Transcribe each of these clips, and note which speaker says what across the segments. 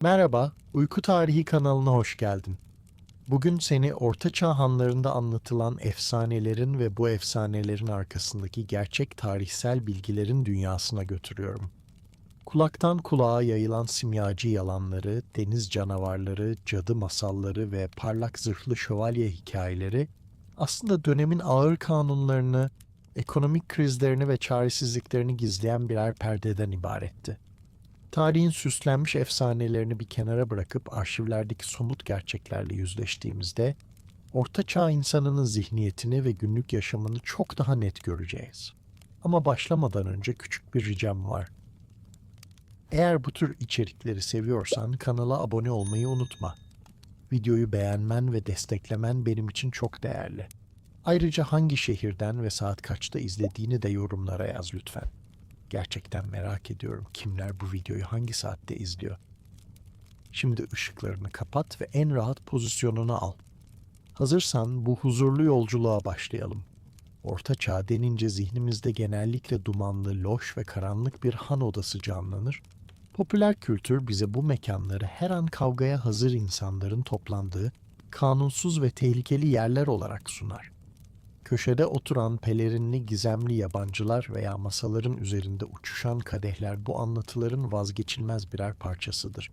Speaker 1: Merhaba, Uyku Tarihi kanalına hoş geldin. Bugün seni Orta Çağ hanlarında anlatılan efsanelerin ve bu efsanelerin arkasındaki gerçek tarihsel bilgilerin dünyasına götürüyorum. Kulaktan kulağa yayılan simyacı yalanları, deniz canavarları, cadı masalları ve parlak zırhlı şövalye hikayeleri aslında dönemin ağır kanunlarını, ekonomik krizlerini ve çaresizliklerini gizleyen birer perdeden ibaretti. Tarihin süslenmiş efsanelerini bir kenara bırakıp arşivlerdeki somut gerçeklerle yüzleştiğimizde, Orta Çağ insanının zihniyetini ve günlük yaşamını çok daha net göreceğiz. Ama başlamadan önce küçük bir ricam var. Eğer bu tür içerikleri seviyorsan kanala abone olmayı unutma. Videoyu beğenmen ve desteklemen benim için çok değerli. Ayrıca hangi şehirden ve saat kaçta izlediğini de yorumlara yaz lütfen. Gerçekten merak ediyorum kimler bu videoyu hangi saatte izliyor. Şimdi ışıklarını kapat ve en rahat pozisyonunu al. Hazırsan bu huzurlu yolculuğa başlayalım. Orta Çağ denince zihnimizde genellikle dumanlı, loş ve karanlık bir han odası canlanır. Popüler kültür bize bu mekanları her an kavgaya hazır insanların toplandığı, kanunsuz ve tehlikeli yerler olarak sunar. Köşede oturan pelerinli gizemli yabancılar veya masaların üzerinde uçuşan kadehler bu anlatıların vazgeçilmez birer parçasıdır.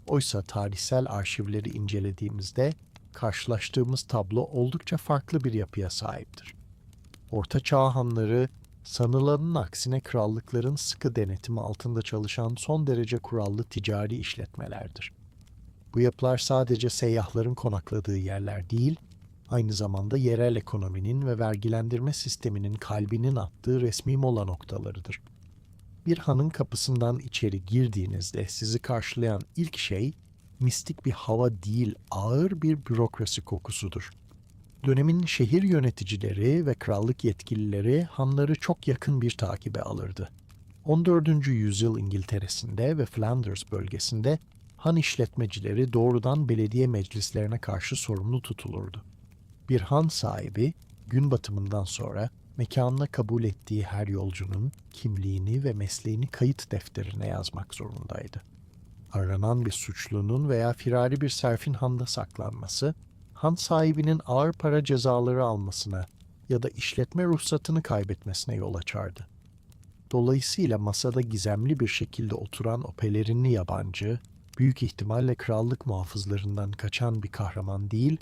Speaker 1: Oysa tarihsel arşivleri incelediğimizde karşılaştığımız tablo oldukça farklı bir yapıya sahiptir. Orta Çağ hanları, sanılanın aksine krallıkların sıkı denetimi altında çalışan son derece kurallı ticari işletmelerdir. Bu yapılar sadece seyyahların konakladığı yerler değil, aynı zamanda yerel ekonominin ve vergilendirme sisteminin kalbinin attığı resmi mola noktalarıdır. Bir hanın kapısından içeri girdiğinizde sizi karşılayan ilk şey, mistik bir hava değil, ağır bir bürokrasi kokusudur. Dönemin şehir yöneticileri ve krallık yetkilileri hanları çok yakın bir takibe alırdı. 14. yüzyıl İngiltere'sinde ve Flanders bölgesinde han işletmecileri doğrudan belediye meclislerine karşı sorumlu tutulurdu. Bir han sahibi gün batımından sonra mekanına kabul ettiği her yolcunun kimliğini ve mesleğini kayıt defterine yazmak zorundaydı. Aranan bir suçlunun veya firari bir serfin handa saklanması, han sahibinin ağır para cezaları almasına ya da işletme ruhsatını kaybetmesine yol açardı. Dolayısıyla masada gizemli bir şekilde oturan o pelerinli yabancı, büyük ihtimalle krallık muhafızlarından kaçan bir kahraman değil,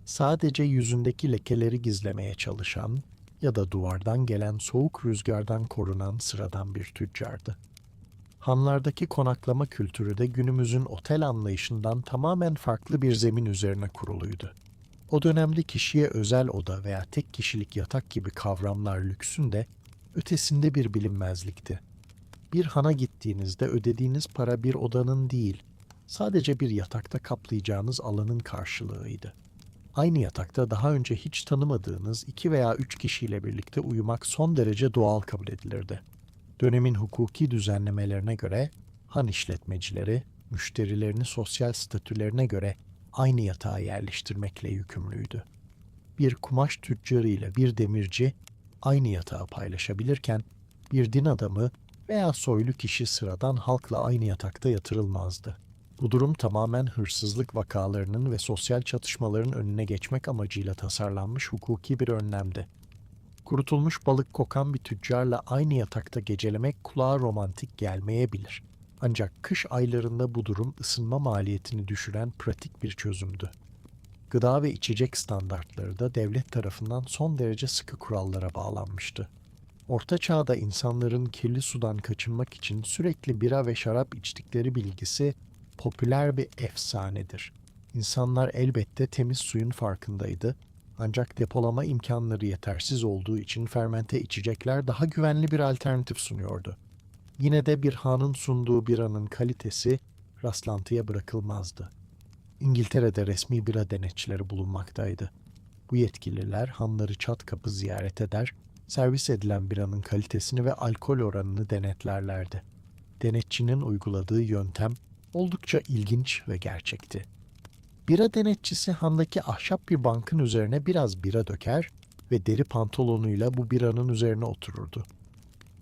Speaker 1: sadece yüzündeki lekeleri gizlemeye çalışan ya da duvardan gelen soğuk rüzgardan korunan sıradan bir tüccardı. Hanlardaki konaklama kültürü de günümüzün otel anlayışından tamamen farklı bir zemin üzerine kuruluydu. O dönemde kişiye özel oda veya tek kişilik yatak gibi kavramlar lüksün de ötesinde bir bilinmezlikti. Bir hana gittiğinizde ödediğiniz para bir odanın değil, sadece bir yatakta kaplayacağınız alanın karşılığıydı. Aynı yatakta daha önce hiç tanımadığınız 2 veya 3 kişiyle birlikte uyumak son derece doğal kabul edilirdi. Dönemin hukuki düzenlemelerine göre han işletmecileri, müşterilerini sosyal statülerine göre aynı yatağa yerleştirmekle yükümlüydü. Bir kumaş tüccarı ile bir demirci aynı yatağı paylaşabilirken bir din adamı veya soylu kişi sıradan halkla aynı yatakta yatırılmazdı. Bu durum tamamen hırsızlık vakalarının ve sosyal çatışmaların önüne geçmek amacıyla tasarlanmış hukuki bir önlemdi. Kurutulmuş balık kokan bir tüccarla aynı yatakta gecelemek kulağa romantik gelmeyebilir. Ancak kış aylarında bu durum ısınma maliyetini düşüren pratik bir çözümdü. Gıda ve içecek standartları da devlet tarafından son derece sıkı kurallara bağlanmıştı. Orta Çağ'da insanların kirli sudan kaçınmak için sürekli bira ve şarap içtikleri bilgisi popüler bir efsanedir. İnsanlar elbette temiz suyun farkındaydı, ancak depolama imkanları yetersiz olduğu için fermente içecekler daha güvenli bir alternatif sunuyordu. Yine de bir hanın sunduğu biranın kalitesi rastlantıya bırakılmazdı. İngiltere'de resmi bira denetçileri bulunmaktaydı. Bu yetkililer hanları çat kapı ziyaret eder, servis edilen biranın kalitesini ve alkol oranını denetlerlerdi. Denetçinin uyguladığı yöntem oldukça ilginç ve gerçekti. Bira denetçisi handaki ahşap bir bankın üzerine biraz bira döker ve deri pantolonuyla bu biranın üzerine otururdu.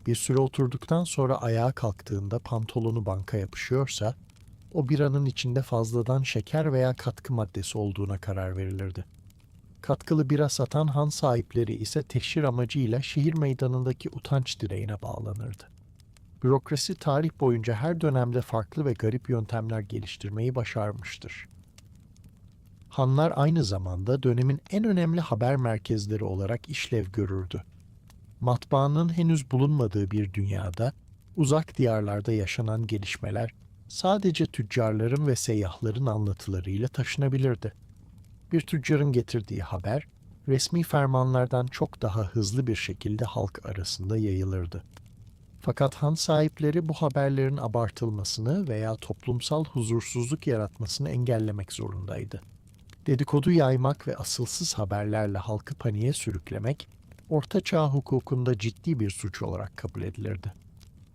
Speaker 1: Bir süre oturduktan sonra ayağa kalktığında pantolonu banka yapışıyorsa, o biranın içinde fazladan şeker veya katkı maddesi olduğuna karar verilirdi. Katkılı bira satan han sahipleri ise teşhir amacıyla şehir meydanındaki utanç direğine bağlanırdı. Bürokrasi tarih boyunca her dönemde farklı ve garip yöntemler geliştirmeyi başarmıştır. Hanlar aynı zamanda dönemin en önemli haber merkezleri olarak işlev görürdü. Matbaanın henüz bulunmadığı bir dünyada, uzak diyarlarda yaşanan gelişmeler sadece tüccarların ve seyyahların anlatılarıyla taşınabilirdi. Bir tüccarın getirdiği haber, resmi fermanlardan çok daha hızlı bir şekilde halk arasında yayılırdı. Fakat han sahipleri bu haberlerin abartılmasını veya toplumsal huzursuzluk yaratmasını engellemek zorundaydı. Dedikodu yaymak ve asılsız haberlerle halkı paniğe sürüklemek, Orta Çağ hukukunda ciddi bir suç olarak kabul edilirdi.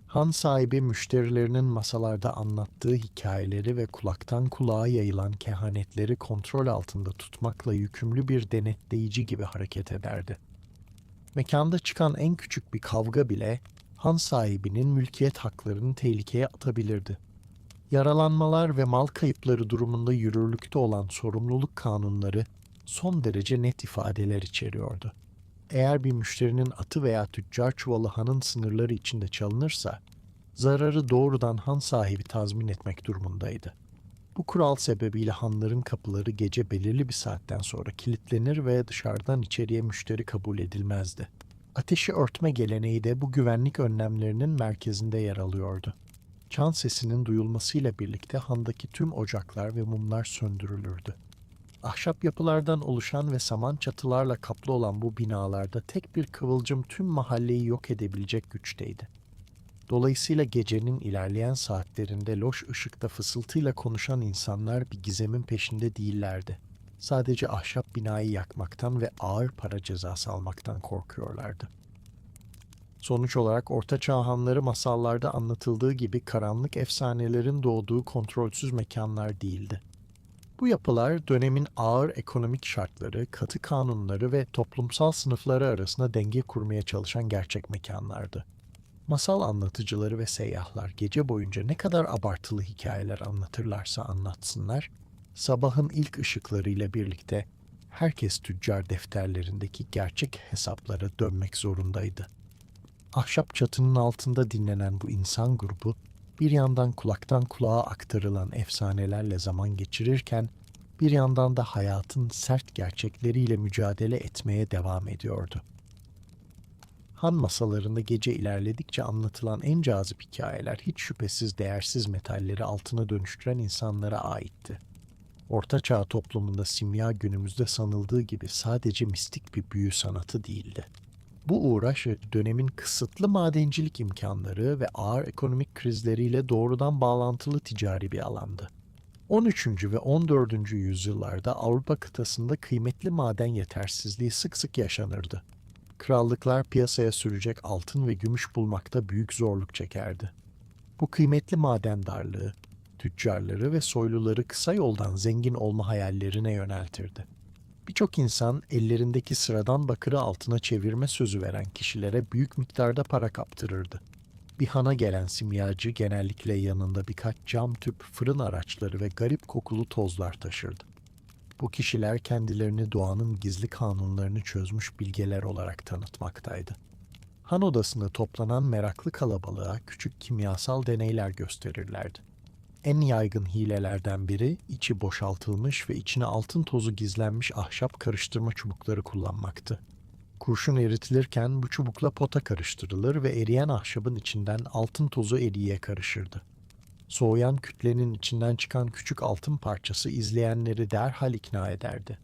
Speaker 1: Han sahibi müşterilerinin masalarda anlattığı hikayeleri ve kulaktan kulağa yayılan kehanetleri kontrol altında tutmakla yükümlü bir denetleyici gibi hareket ederdi. Mekanda çıkan en küçük bir kavga bile han sahibinin mülkiyet haklarını tehlikeye atabilirdi. Yaralanmalar ve mal kayıpları durumunda yürürlükte olan sorumluluk kanunları son derece net ifadeler içeriyordu. Eğer bir müşterinin atı veya tüccar çuvalı hanın sınırları içinde çalınırsa, zararı doğrudan han sahibi tazmin etmek durumundaydı. Bu kural sebebiyle hanların kapıları gece belirli bir saatten sonra kilitlenir ve dışarıdan içeriye müşteri kabul edilmezdi. Ateşi örtme geleneği de bu güvenlik önlemlerinin merkezinde yer alıyordu. Çan sesinin duyulmasıyla birlikte handaki tüm ocaklar ve mumlar söndürülürdü. Ahşap yapılardan oluşan ve saman çatılarla kaplı olan bu binalarda tek bir kıvılcım tüm mahalleyi yok edebilecek güçteydi. Dolayısıyla gecenin ilerleyen saatlerinde loş ışıkta fısıltıyla konuşan insanlar bir gizemin peşinde değillerdi. Sadece ahşap binayı yakmaktan ve ağır para cezası almaktan korkuyorlardı. Sonuç olarak Orta Çağ hanları masallarda anlatıldığı gibi karanlık efsanelerin doğduğu kontrolsüz mekanlar değildi. Bu yapılar dönemin ağır ekonomik şartları, katı kanunları ve toplumsal sınıfları arasında denge kurmaya çalışan gerçek mekanlardı. Masal anlatıcıları ve seyyahlar gece boyunca ne kadar abartılı hikayeler anlatırlarsa anlatsınlar, sabahın ilk ışıklarıyla birlikte herkes tüccar defterlerindeki gerçek hesaplara dönmek zorundaydı. Ahşap çatının altında dinlenen bu insan grubu, bir yandan kulaktan kulağa aktarılan efsanelerle zaman geçirirken, bir yandan da hayatın sert gerçekleriyle mücadele etmeye devam ediyordu. Han masalarında gece ilerledikçe anlatılan en cazip hikayeler hiç şüphesiz değersiz metalleri altına dönüştüren insanlara aitti. Orta Çağ toplumunda simya günümüzde sanıldığı gibi sadece mistik bir büyü sanatı değildi. Bu uğraş dönemin kısıtlı madencilik imkanları ve ağır ekonomik krizleriyle doğrudan bağlantılı ticari bir alandı. 13. ve 14. yüzyıllarda Avrupa kıtasında kıymetli maden yetersizliği sık sık yaşanırdı. Krallıklar piyasaya sürecek altın ve gümüş bulmakta büyük zorluk çekerdi. Bu kıymetli maden darlığı, tüccarları ve soyluları kısa yoldan zengin olma hayallerine yöneltirdi. Birçok insan ellerindeki sıradan bakırı altına çevirme sözü veren kişilere büyük miktarda para kaptırırdı. Bir hana gelen simyacı genellikle yanında birkaç cam tüp, fırın araçları ve garip kokulu tozlar taşırdı. Bu kişiler kendilerini doğanın gizli kanunlarını çözmüş bilgeler olarak tanıtmaktaydı. Han odasında toplanan meraklı kalabalığa küçük kimyasal deneyler gösterirlerdi. En yaygın hilelerden biri içi boşaltılmış ve içine altın tozu gizlenmiş ahşap karıştırma çubukları kullanmaktı. Kurşun eritilirken bu çubukla pota karıştırılır ve eriyen ahşabın içinden altın tozu eriye karışırdı. Soğuyan kütlenin içinden çıkan küçük altın parçası izleyenleri derhal ikna ederdi.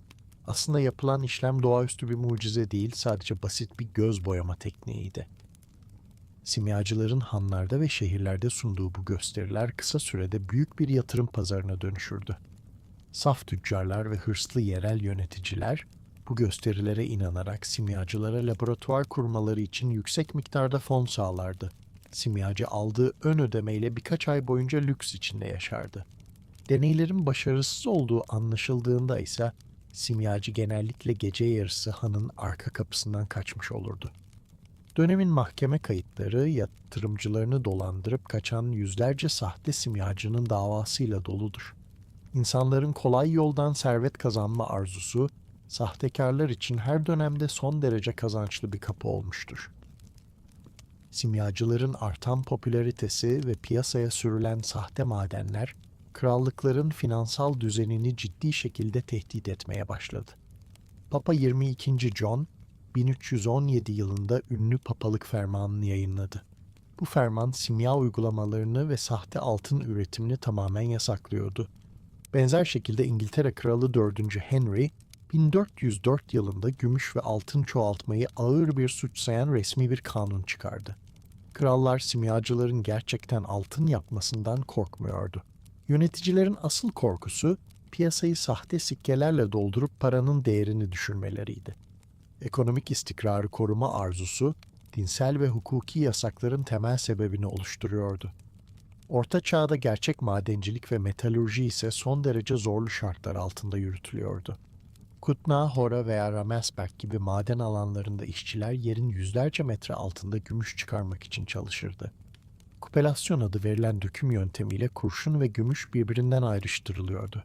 Speaker 1: Aslında yapılan işlem doğaüstü bir mucize değil, sadece basit bir göz boyama tekniğiydi. Simyacıların hanlarda ve şehirlerde sunduğu bu gösteriler kısa sürede büyük bir yatırım pazarına dönüşürdü. Saf tüccarlar ve hırslı yerel yöneticiler bu gösterilere inanarak simyacılara laboratuvar kurmaları için yüksek miktarda fon sağlardı. Simyacı aldığı ön ödemeyle birkaç ay boyunca lüks içinde yaşardı. Deneylerin başarısız olduğu anlaşıldığında ise simyacı genellikle gece yarısı hanın arka kapısından kaçmış olurdu. Dönemin mahkeme kayıtları yatırımcılarını dolandırıp kaçan yüzlerce sahte simyacının davasıyla doludur. İnsanların kolay yoldan servet kazanma arzusu, sahtekarlar için her dönemde son derece kazançlı bir kapı olmuştur. Simyacıların artan popülaritesi ve piyasaya sürülen sahte madenler, krallıkların finansal düzenini ciddi şekilde tehdit etmeye başladı. Papa 22. John, 1317 yılında ünlü papalık fermanını yayınladı. Bu ferman simya uygulamalarını ve sahte altın üretimini tamamen yasaklıyordu. Benzer şekilde İngiltere Kralı 4. Henry, 1404 yılında gümüş ve altın çoğaltmayı ağır bir suç sayan resmi bir kanun çıkardı. Krallar simyacıların gerçekten altın yapmasından korkmuyordu. Yöneticilerin asıl korkusu piyasayı sahte sikkelerle doldurup paranın değerini düşürmeleriydi. Ekonomik istikrarı koruma arzusu, dinsel ve hukuki yasakların temel sebebini oluşturuyordu. Orta Çağ'da gerçek madencilik ve metalürji ise son derece zorlu şartlar altında yürütülüyordu. Kutna, Hora veya Ramesberg gibi maden alanlarında işçiler yerin yüzlerce metre altında gümüş çıkarmak için çalışırdı. Kupelasyon adı verilen döküm yöntemiyle kurşun ve gümüş birbirinden ayrıştırılıyordu.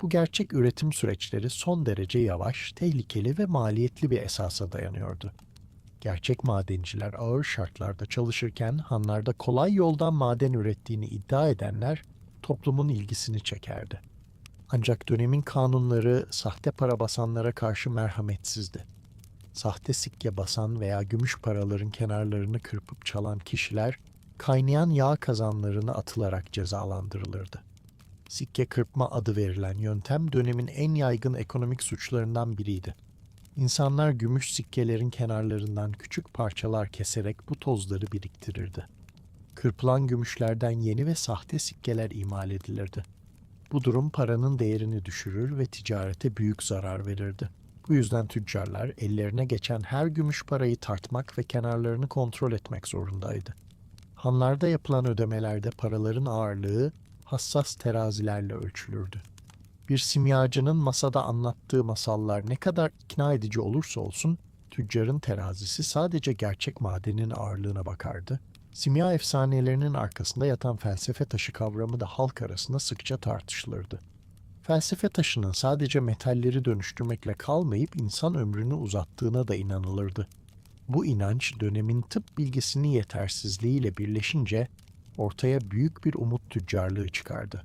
Speaker 1: Bu gerçek üretim süreçleri son derece yavaş, tehlikeli ve maliyetli bir esasa dayanıyordu. Gerçek madenciler ağır şartlarda çalışırken hanlarda kolay yoldan maden ürettiğini iddia edenler toplumun ilgisini çekerdi. Ancak dönemin kanunları sahte para basanlara karşı merhametsizdi. Sahte sikke basan veya gümüş paraların kenarlarını kırpıp çalan kişiler kaynayan yağ kazanlarına atılarak cezalandırılırdı. Sikke kırpma adı verilen yöntem dönemin en yaygın ekonomik suçlarından biriydi. İnsanlar gümüş sikkelerin kenarlarından küçük parçalar keserek bu tozları biriktirirdi. Kırpılan gümüşlerden yeni ve sahte sikkeler imal edilirdi. Bu durum paranın değerini düşürür ve ticarete büyük zarar verirdi. Bu yüzden tüccarlar ellerine geçen her gümüş parayı tartmak ve kenarlarını kontrol etmek zorundaydı. Hanlarda yapılan ödemelerde paraların ağırlığı hassas terazilerle ölçülürdü. Bir simyacının masada anlattığı masallar ne kadar ikna edici olursa olsun, tüccarın terazisi sadece gerçek madenin ağırlığına bakardı. Simya efsanelerinin arkasında yatan felsefe taşı kavramı da halk arasında sıkça tartışılırdı. Felsefe taşının sadece metalleri dönüştürmekle kalmayıp insan ömrünü uzattığına da inanılırdı. Bu inanç dönemin tıp bilgisinin yetersizliğiyle birleşince ortaya büyük bir umut tüccarlığı çıkardı.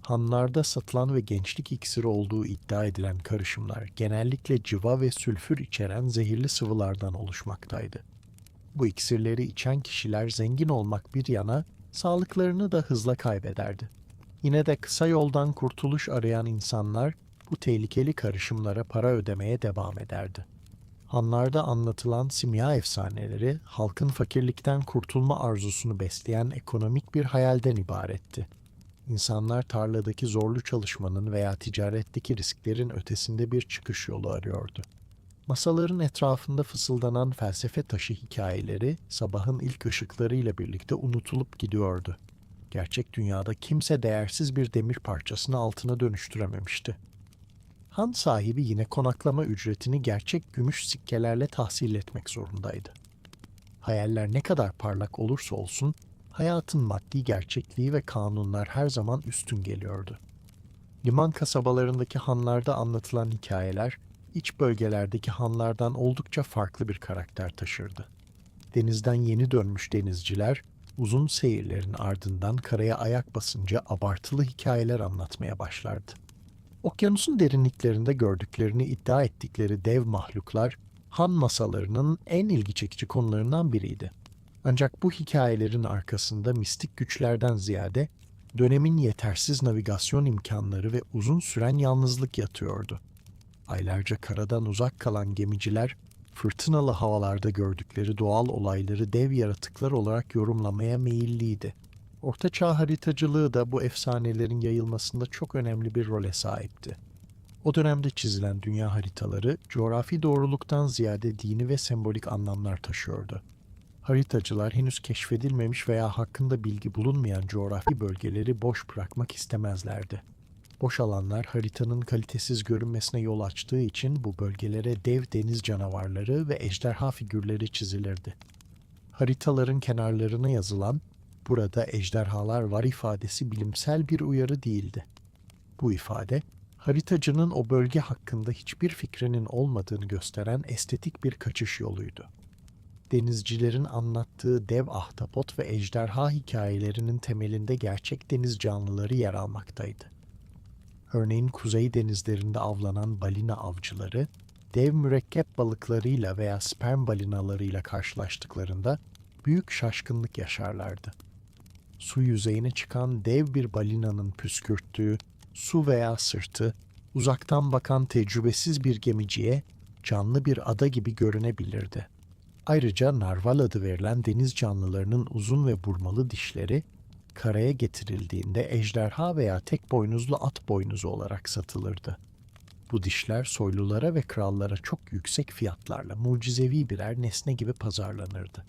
Speaker 1: Hanlarda satılan ve gençlik iksiri olduğu iddia edilen karışımlar genellikle civa ve sülfür içeren zehirli sıvılardan oluşmaktaydı. Bu iksirleri içen kişiler zengin olmak bir yana sağlıklarını da hızla kaybederdi. Yine de kısa yoldan kurtuluş arayan insanlar bu tehlikeli karışımlara para ödemeye devam ederdi. Hanlarda anlatılan simya efsaneleri halkın fakirlikten kurtulma arzusunu besleyen ekonomik bir hayalden ibaretti. İnsanlar tarladaki zorlu çalışmanın veya ticaretteki risklerin ötesinde bir çıkış yolu arıyordu. Masaların etrafında fısıldanan felsefe taşı hikayeleri sabahın ilk ışıklarıyla birlikte unutulup gidiyordu. Gerçek dünyada kimse değersiz bir demir parçasını altına dönüştürememişti. Han sahibi yine konaklama ücretini gerçek gümüş sikkelerle tahsil etmek zorundaydı. Hayaller ne kadar parlak olursa olsun, hayatın maddi gerçekliği ve kanunlar her zaman üstün geliyordu. Liman kasabalarındaki hanlarda anlatılan hikayeler, iç bölgelerdeki hanlardan oldukça farklı bir karakter taşırdı. Denizden yeni dönmüş denizciler, uzun seyirlerin ardından karaya ayak basınca abartılı hikayeler anlatmaya başlardı. Okyanusun derinliklerinde gördüklerini iddia ettikleri dev mahluklar, han masalarının en ilgi çekici konularından biriydi. Ancak bu hikayelerin arkasında mistik güçlerden ziyade dönemin yetersiz navigasyon imkanları ve uzun süren yalnızlık yatıyordu. Aylarca karadan uzak kalan gemiciler, fırtınalı havalarda gördükleri doğal olayları dev yaratıklar olarak yorumlamaya meyilliydi. Orta Çağ haritacılığı da bu efsanelerin yayılmasında çok önemli bir role sahipti. O dönemde çizilen dünya haritaları, coğrafi doğruluktan ziyade dini ve sembolik anlamlar taşıyordu. Haritacılar henüz keşfedilmemiş veya hakkında bilgi bulunmayan coğrafi bölgeleri boş bırakmak istemezlerdi. Boş alanlar haritanın kalitesiz görünmesine yol açtığı için bu bölgelere dev deniz canavarları ve ejderha figürleri çizilirdi. Haritaların kenarlarına yazılan "Burada ejderhalar var" ifadesi bilimsel bir uyarı değildi. Bu ifade, haritacının o bölge hakkında hiçbir fikrinin olmadığını gösteren estetik bir kaçış yoluydu. Denizcilerin anlattığı dev ahtapot ve ejderha hikayelerinin temelinde gerçek deniz canlıları yer almaktaydı. Örneğin kuzey denizlerinde avlanan balina avcıları, dev mürekkep balıklarıyla veya sperm balinalarıyla karşılaştıklarında büyük şaşkınlık yaşarlardı. Su yüzeyine çıkan dev bir balinanın püskürttüğü su veya sırtı, uzaktan bakan tecrübesiz bir gemiciye canlı bir ada gibi görünebilirdi. Ayrıca narval adı verilen deniz canlılarının uzun ve burmalı dişleri, karaya getirildiğinde ejderha veya tek boynuzlu at boynuzu olarak satılırdı. Bu dişler soylulara ve krallara çok yüksek fiyatlarla mucizevi birer nesne gibi pazarlanırdı.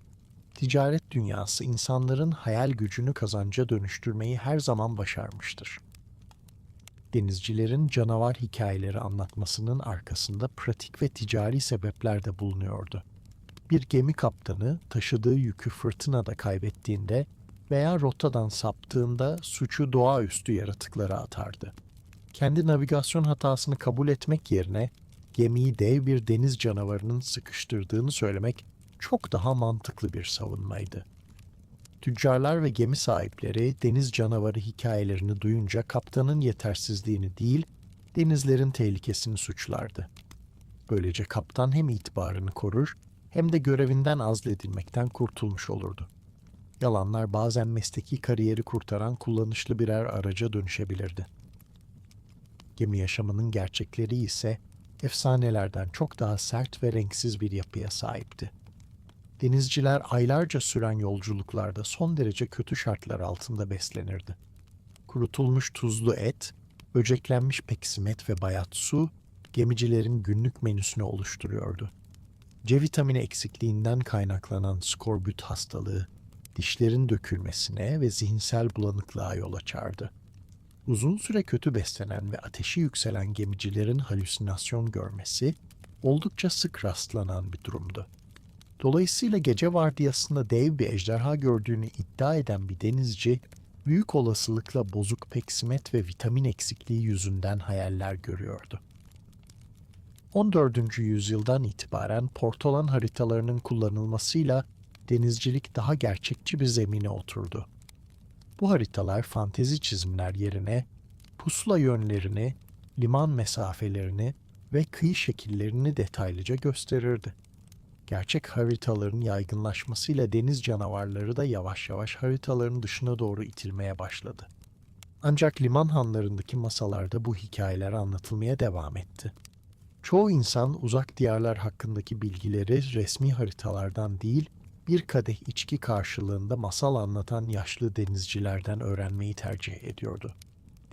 Speaker 1: Ticaret dünyası insanların hayal gücünü kazanca dönüştürmeyi her zaman başarmıştır. Denizcilerin canavar hikayeleri anlatmasının arkasında pratik ve ticari sebepler de bulunuyordu. Bir gemi kaptanı taşıdığı yükü fırtınada kaybettiğinde veya rotadan saptığında suçu doğaüstü yaratıklara atardı. Kendi navigasyon hatasını kabul etmek yerine gemiyi dev bir deniz canavarının sıkıştırdığını söylemek çok daha mantıklı bir savunmaydı. Tüccarlar ve gemi sahipleri deniz canavarı hikayelerini duyunca kaptanın yetersizliğini değil, denizlerin tehlikesini suçlardı. Böylece kaptan hem itibarını korur hem de görevinden azledilmekten kurtulmuş olurdu. Yalanlar bazen mesleki kariyeri kurtaran kullanışlı birer araca dönüşebilirdi. Gemi yaşamının gerçekleri ise efsanelerden çok daha sert ve renksiz bir yapıya sahipti. Denizciler aylarca süren yolculuklarda son derece kötü şartlar altında beslenirdi. Kurutulmuş tuzlu et, böceklenmiş peksimet ve bayat su, gemicilerin günlük menüsünü oluşturuyordu. C vitamini eksikliğinden kaynaklanan skorbut hastalığı, dişlerin dökülmesine ve zihinsel bulanıklığa yol açardı. Uzun süre kötü beslenen ve ateşi yükselen gemicilerin halüsinasyon görmesi oldukça sık rastlanan bir durumdu. Dolayısıyla gece vardiyasında dev bir ejderha gördüğünü iddia eden bir denizci, büyük olasılıkla bozuk peksimet ve vitamin eksikliği yüzünden hayaller görüyordu. 14. yüzyıldan itibaren portolan haritalarının kullanılmasıyla denizcilik daha gerçekçi bir zemine oturdu. Bu haritalar fantezi çizimler yerine pusula yönlerini, liman mesafelerini ve kıyı şekillerini detaylıca gösterirdi. Gerçek haritaların yaygınlaşmasıyla deniz canavarları da yavaş yavaş haritaların dışına doğru itilmeye başladı. Ancak liman hanlarındaki masalarda bu hikayeler anlatılmaya devam etti. Çoğu insan uzak diyarlar hakkındaki bilgileri resmi haritalardan değil, bir kadeh içki karşılığında masal anlatan yaşlı denizcilerden öğrenmeyi tercih ediyordu.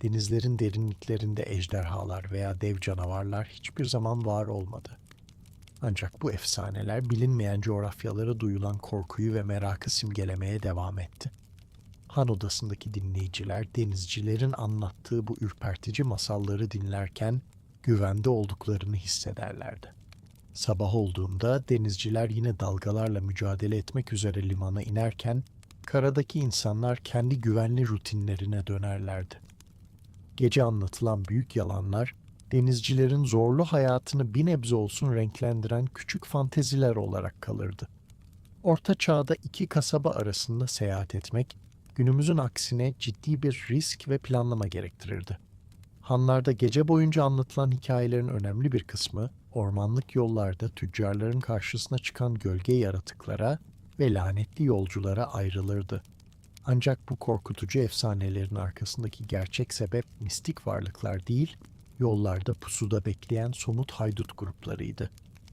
Speaker 1: Denizlerin derinliklerinde ejderhalar veya dev canavarlar hiçbir zaman var olmadı. Ancak bu efsaneler bilinmeyen coğrafyalara duyulan korkuyu ve merakı simgelemeye devam etti. Han odasındaki dinleyiciler denizcilerin anlattığı bu ürpertici masalları dinlerken güvende olduklarını hissederlerdi. Sabah olduğunda denizciler yine dalgalarla mücadele etmek üzere limana inerken karadaki insanlar kendi güvenli rutinlerine dönerlerdi. Gece anlatılan büyük yalanlar denizcilerin zorlu hayatını bir nebze olsun renklendiren küçük fanteziler olarak kalırdı. Orta Çağ'da iki kasaba arasında seyahat etmek, günümüzün aksine ciddi bir risk ve planlama gerektirirdi. Hanlarda gece boyunca anlatılan hikayelerin önemli bir kısmı, ormanlık yollarda tüccarların karşısına çıkan gölge yaratıklara ve lanetli yolculara ayrılırdı. Ancak bu korkutucu efsanelerin arkasındaki gerçek sebep mistik varlıklar değil, yollarda pusuda bekleyen somut haydut gruplarıydı.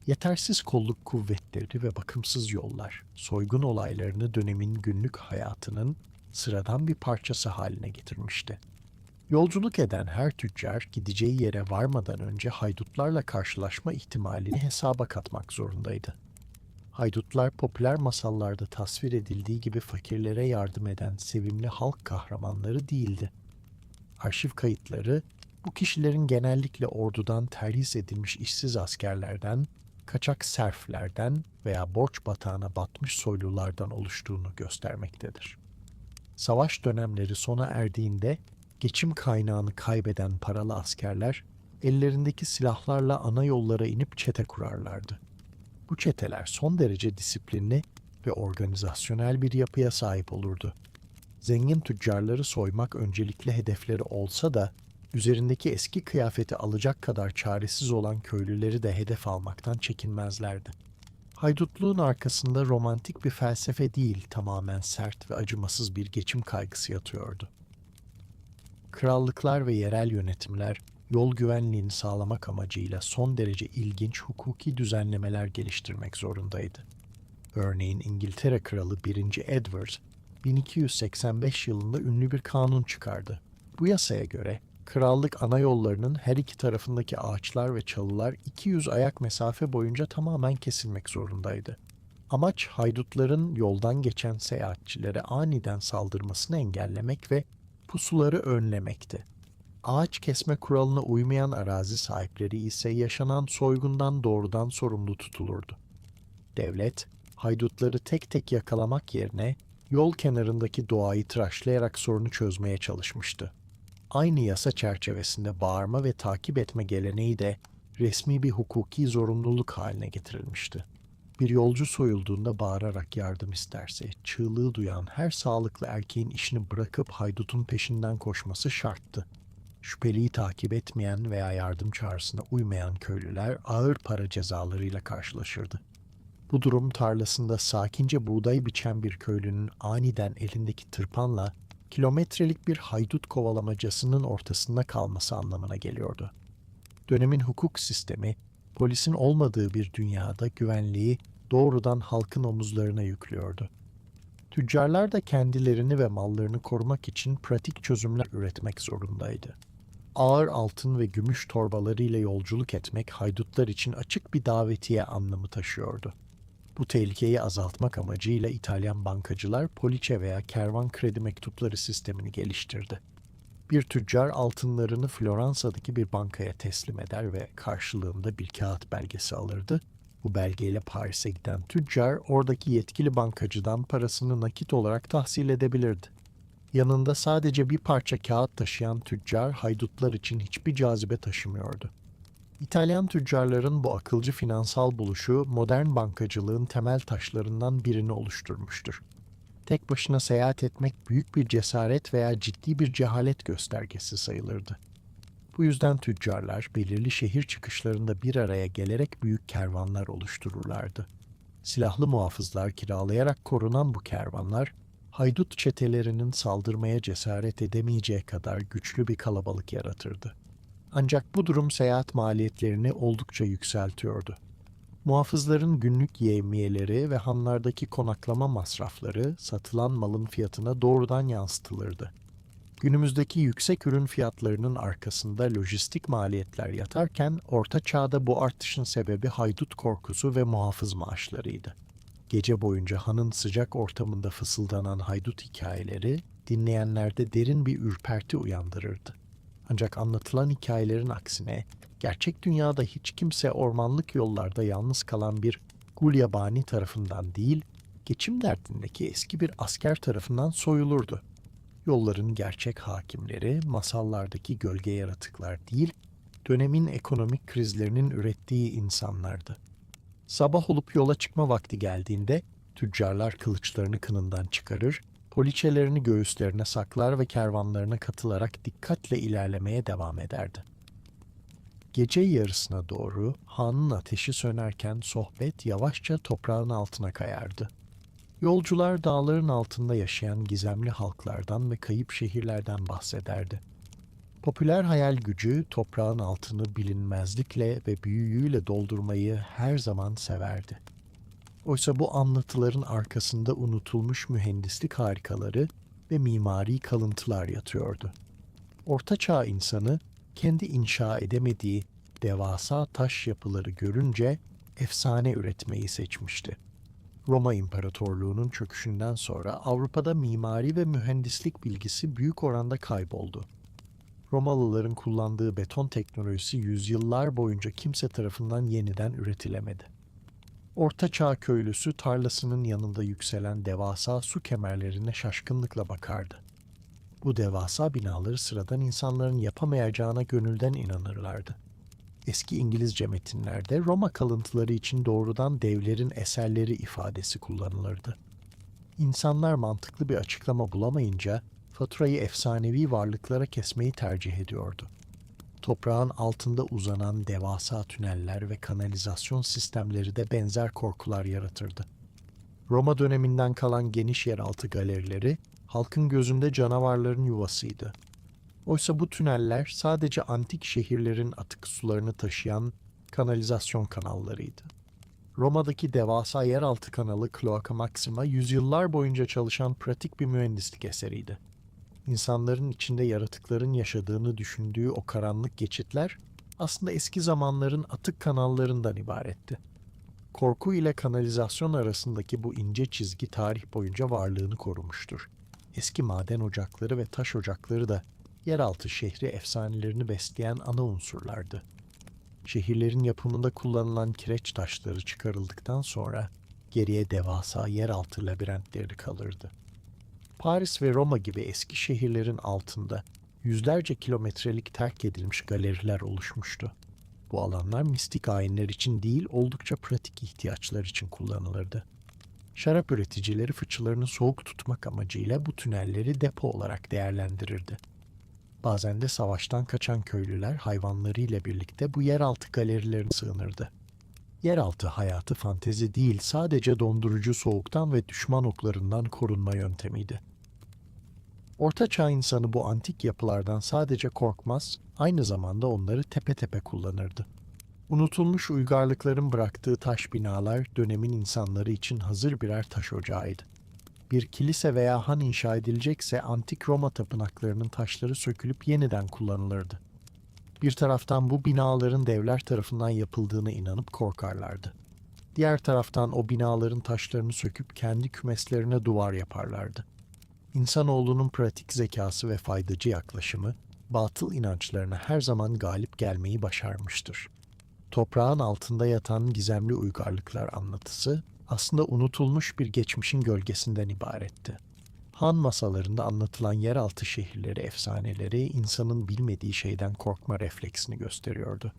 Speaker 1: Yetersiz kolluk kuvvetleri ve bakımsız yollar, soygun olaylarını dönemin günlük hayatının sıradan bir parçası haline getirmişti. Yolculuk eden her tüccar gideceği yere varmadan önce haydutlarla karşılaşma ihtimalini hesaba katmak zorundaydı. Haydutlar popüler masallarda tasvir edildiği gibi fakirlere yardım eden sevimli halk kahramanları değildi. Arşiv kayıtları Bu kişilerin genellikle ordudan terhis edilmiş işsiz askerlerden, kaçak serflerden veya borç batağına batmış soylulardan oluştuğunu göstermektedir. Savaş dönemleri sona erdiğinde geçim kaynağını kaybeden paralı askerler ellerindeki silahlarla ana yollara inip çete kurarlardı. Bu çeteler son derece disiplinli ve organizasyonel bir yapıya sahip olurdu. Zengin tüccarları soymak öncelikli hedefleri olsa da üzerindeki eski kıyafeti alacak kadar çaresiz olan köylüleri de hedef almaktan çekinmezlerdi. Haydutluğun arkasında romantik bir felsefe değil, tamamen sert ve acımasız bir geçim kaygısı yatıyordu. Krallıklar ve yerel yönetimler yol güvenliğini sağlamak amacıyla son derece ilginç hukuki düzenlemeler geliştirmek zorundaydı. Örneğin İngiltere Kralı 1. Edward, 1285 yılında ünlü bir kanun çıkardı. Bu yasaya göre krallık ana yollarının her iki tarafındaki ağaçlar ve çalılar 200 ayak mesafe boyunca tamamen kesilmek zorundaydı. Amaç haydutların yoldan geçen seyahatçilere aniden saldırmasını engellemek ve pusuları önlemekti. Ağaç kesme kuralına uymayan arazi sahipleri ise yaşanan soygundan doğrudan sorumlu tutulurdu. Devlet, haydutları tek tek yakalamak yerine yol kenarındaki doğayı tıraşlayarak sorunu çözmeye çalışmıştı. Aynı yasa çerçevesinde bağırma ve takip etme geleneği de resmi bir hukuki zorunluluk haline getirilmişti. Bir yolcu soyulduğunda bağırarak yardım isterse, çığlığı duyan her sağlıklı erkeğin işini bırakıp haydutun peşinden koşması şarttı. Şüpheliyi takip etmeyen veya yardım çağrısına uymayan köylüler ağır para cezalarıyla karşılaşırdı. Bu durum tarlasında sakince buğday biçen bir köylünün aniden elindeki tırpanla kilometrelik bir haydut kovalamacasının ortasında kalması anlamına geliyordu. Dönemin hukuk sistemi, polisin olmadığı bir dünyada güvenliği doğrudan halkın omuzlarına yüklüyordu. Tüccarlar da kendilerini ve mallarını korumak için pratik çözümler üretmek zorundaydı. Ağır altın ve gümüş torbalarıyla yolculuk etmek haydutlar için açık bir davetiye anlamı taşıyordu. Bu tehlikeyi azaltmak amacıyla İtalyan bankacılar poliçe veya kervan kredi mektupları sistemini geliştirdi. Bir tüccar altınlarını Floransa'daki bir bankaya teslim eder ve karşılığında bir kağıt belgesi alırdı. Bu belgeyle Paris'e giden tüccar oradaki yetkili bankacıdan parasını nakit olarak tahsil edebilirdi. Yanında sadece bir parça kağıt taşıyan tüccar haydutlar için hiçbir cazibe taşımıyordu. İtalyan tüccarların bu akılcı finansal buluşu modern bankacılığın temel taşlarından birini oluşturmuştur. Tek başına seyahat etmek büyük bir cesaret veya ciddi bir cehalet göstergesi sayılırdı. Bu yüzden tüccarlar belirli şehir çıkışlarında bir araya gelerek büyük kervanlar oluştururlardı. Silahlı muhafızlar kiralayarak korunan bu kervanlar, haydut çetelerinin saldırmaya cesaret edemeyeceği kadar güçlü bir kalabalık yaratırdı. Ancak bu durum seyahat maliyetlerini oldukça yükseltiyordu. Muhafızların günlük yevmiyeleri ve hanlardaki konaklama masrafları satılan malın fiyatına doğrudan yansıtılırdı. Günümüzdeki yüksek ürün fiyatlarının arkasında lojistik maliyetler yatarken Orta Çağ'da bu artışın sebebi haydut korkusu ve muhafız maaşlarıydı. Gece boyunca hanın sıcak ortamında fısıldanan haydut hikayeleri dinleyenlerde derin bir ürperti uyandırırdı. Ancak anlatılan hikayelerin aksine gerçek dünyada hiç kimse ormanlık yollarda yalnız kalan bir gulyabani tarafından değil, geçim derdindeki eski bir asker tarafından soyulurdu. Yolların gerçek hakimleri masallardaki gölge yaratıklar değil, dönemin ekonomik krizlerinin ürettiği insanlardı. Sabah olup yola çıkma vakti geldiğinde tüccarlar kılıçlarını kınından çıkarır, poliçelerini göğüslerine saklar ve kervanlarına katılarak dikkatle ilerlemeye devam ederdi. Gece yarısına doğru hanın ateşi sönerken sohbet yavaşça toprağın altına kayardı. Yolcular dağların altında yaşayan gizemli halklardan ve kayıp şehirlerden bahsederdi. Popüler hayal gücü toprağın altını bilinmezlikle ve büyüğüyle doldurmayı her zaman severdi. Oysa bu anlatıların arkasında unutulmuş mühendislik harikaları ve mimari kalıntılar yatıyordu. Orta Çağ insanı kendi inşa edemediği devasa taş yapıları görünce efsane üretmeyi seçmişti. Roma İmparatorluğu'nun çöküşünden sonra Avrupa'da mimari ve mühendislik bilgisi büyük oranda kayboldu. Romalıların kullandığı beton teknolojisi yüzyıllar boyunca kimse tarafından yeniden üretilemedi. Orta Çağ köylüsü tarlasının yanında yükselen devasa su kemerlerine şaşkınlıkla bakardı. Bu devasa binaları sıradan insanların yapamayacağına gönülden inanırlardı. Eski İngilizce metinlerde Roma kalıntıları için doğrudan devlerin eserleri ifadesi kullanılırdı. İnsanlar mantıklı bir açıklama bulamayınca faturayı efsanevi varlıklara kesmeyi tercih ediyordu. Toprağın altında uzanan devasa tüneller ve kanalizasyon sistemleri de benzer korkular yaratırdı. Roma döneminden kalan geniş yeraltı galerileri halkın gözünde canavarların yuvasıydı. Oysa bu tüneller sadece antik şehirlerin atık sularını taşıyan kanalizasyon kanallarıydı. Roma'daki devasa yeraltı kanalı Cloaca Maxima yüzyıllar boyunca çalışan pratik bir mühendislik eseriydi. İnsanların içinde yaratıkların yaşadığını düşündüğü o karanlık geçitler aslında eski zamanların atık kanallarından ibaretti. Korku ile kanalizasyon arasındaki bu ince çizgi tarih boyunca varlığını korumuştur. Eski maden ocakları ve taş ocakları da yeraltı şehri efsanelerini besleyen ana unsurlardı. Şehirlerin yapımında kullanılan kireç taşları çıkarıldıktan sonra geriye devasa yeraltı labirentleri kalırdı. Paris ve Roma gibi eski şehirlerin altında yüzlerce kilometrelik terk edilmiş galeriler oluşmuştu. Bu alanlar mistik ayinler için değil, oldukça pratik ihtiyaçlar için kullanılırdı. Şarap üreticileri fıçılarını soğuk tutmak amacıyla bu tünelleri depo olarak değerlendirirdi. Bazen de savaştan kaçan köylüler hayvanlarıyla birlikte bu yeraltı galerilerine sığınırdı. Yeraltı hayatı fantezi değil, sadece dondurucu soğuktan ve düşman oklarından korunma yöntemiydi. Orta Çağ insanı bu antik yapılardan sadece korkmaz, aynı zamanda onları tepe tepe kullanırdı. Unutulmuş uygarlıkların bıraktığı taş binalar dönemin insanları için hazır birer taş ocağıydı. Bir kilise veya han inşa edilecekse antik Roma tapınaklarının taşları sökülüp yeniden kullanılırdı. Bir taraftan bu binaların devler tarafından yapıldığına inanıp korkarlardı. Diğer taraftan o binaların taşlarını söküp kendi kümeslerine duvar yaparlardı. İnsanoğlunun pratik zekası ve faydacı yaklaşımı, batıl inançlarına her zaman galip gelmeyi başarmıştır. Toprağın altında yatan gizemli uygarlıklar anlatısı, aslında unutulmuş bir geçmişin gölgesinden ibaretti. Han masalarında anlatılan yeraltı şehirleri efsaneleri insanın bilmediği şeyden korkma refleksini gösteriyordu.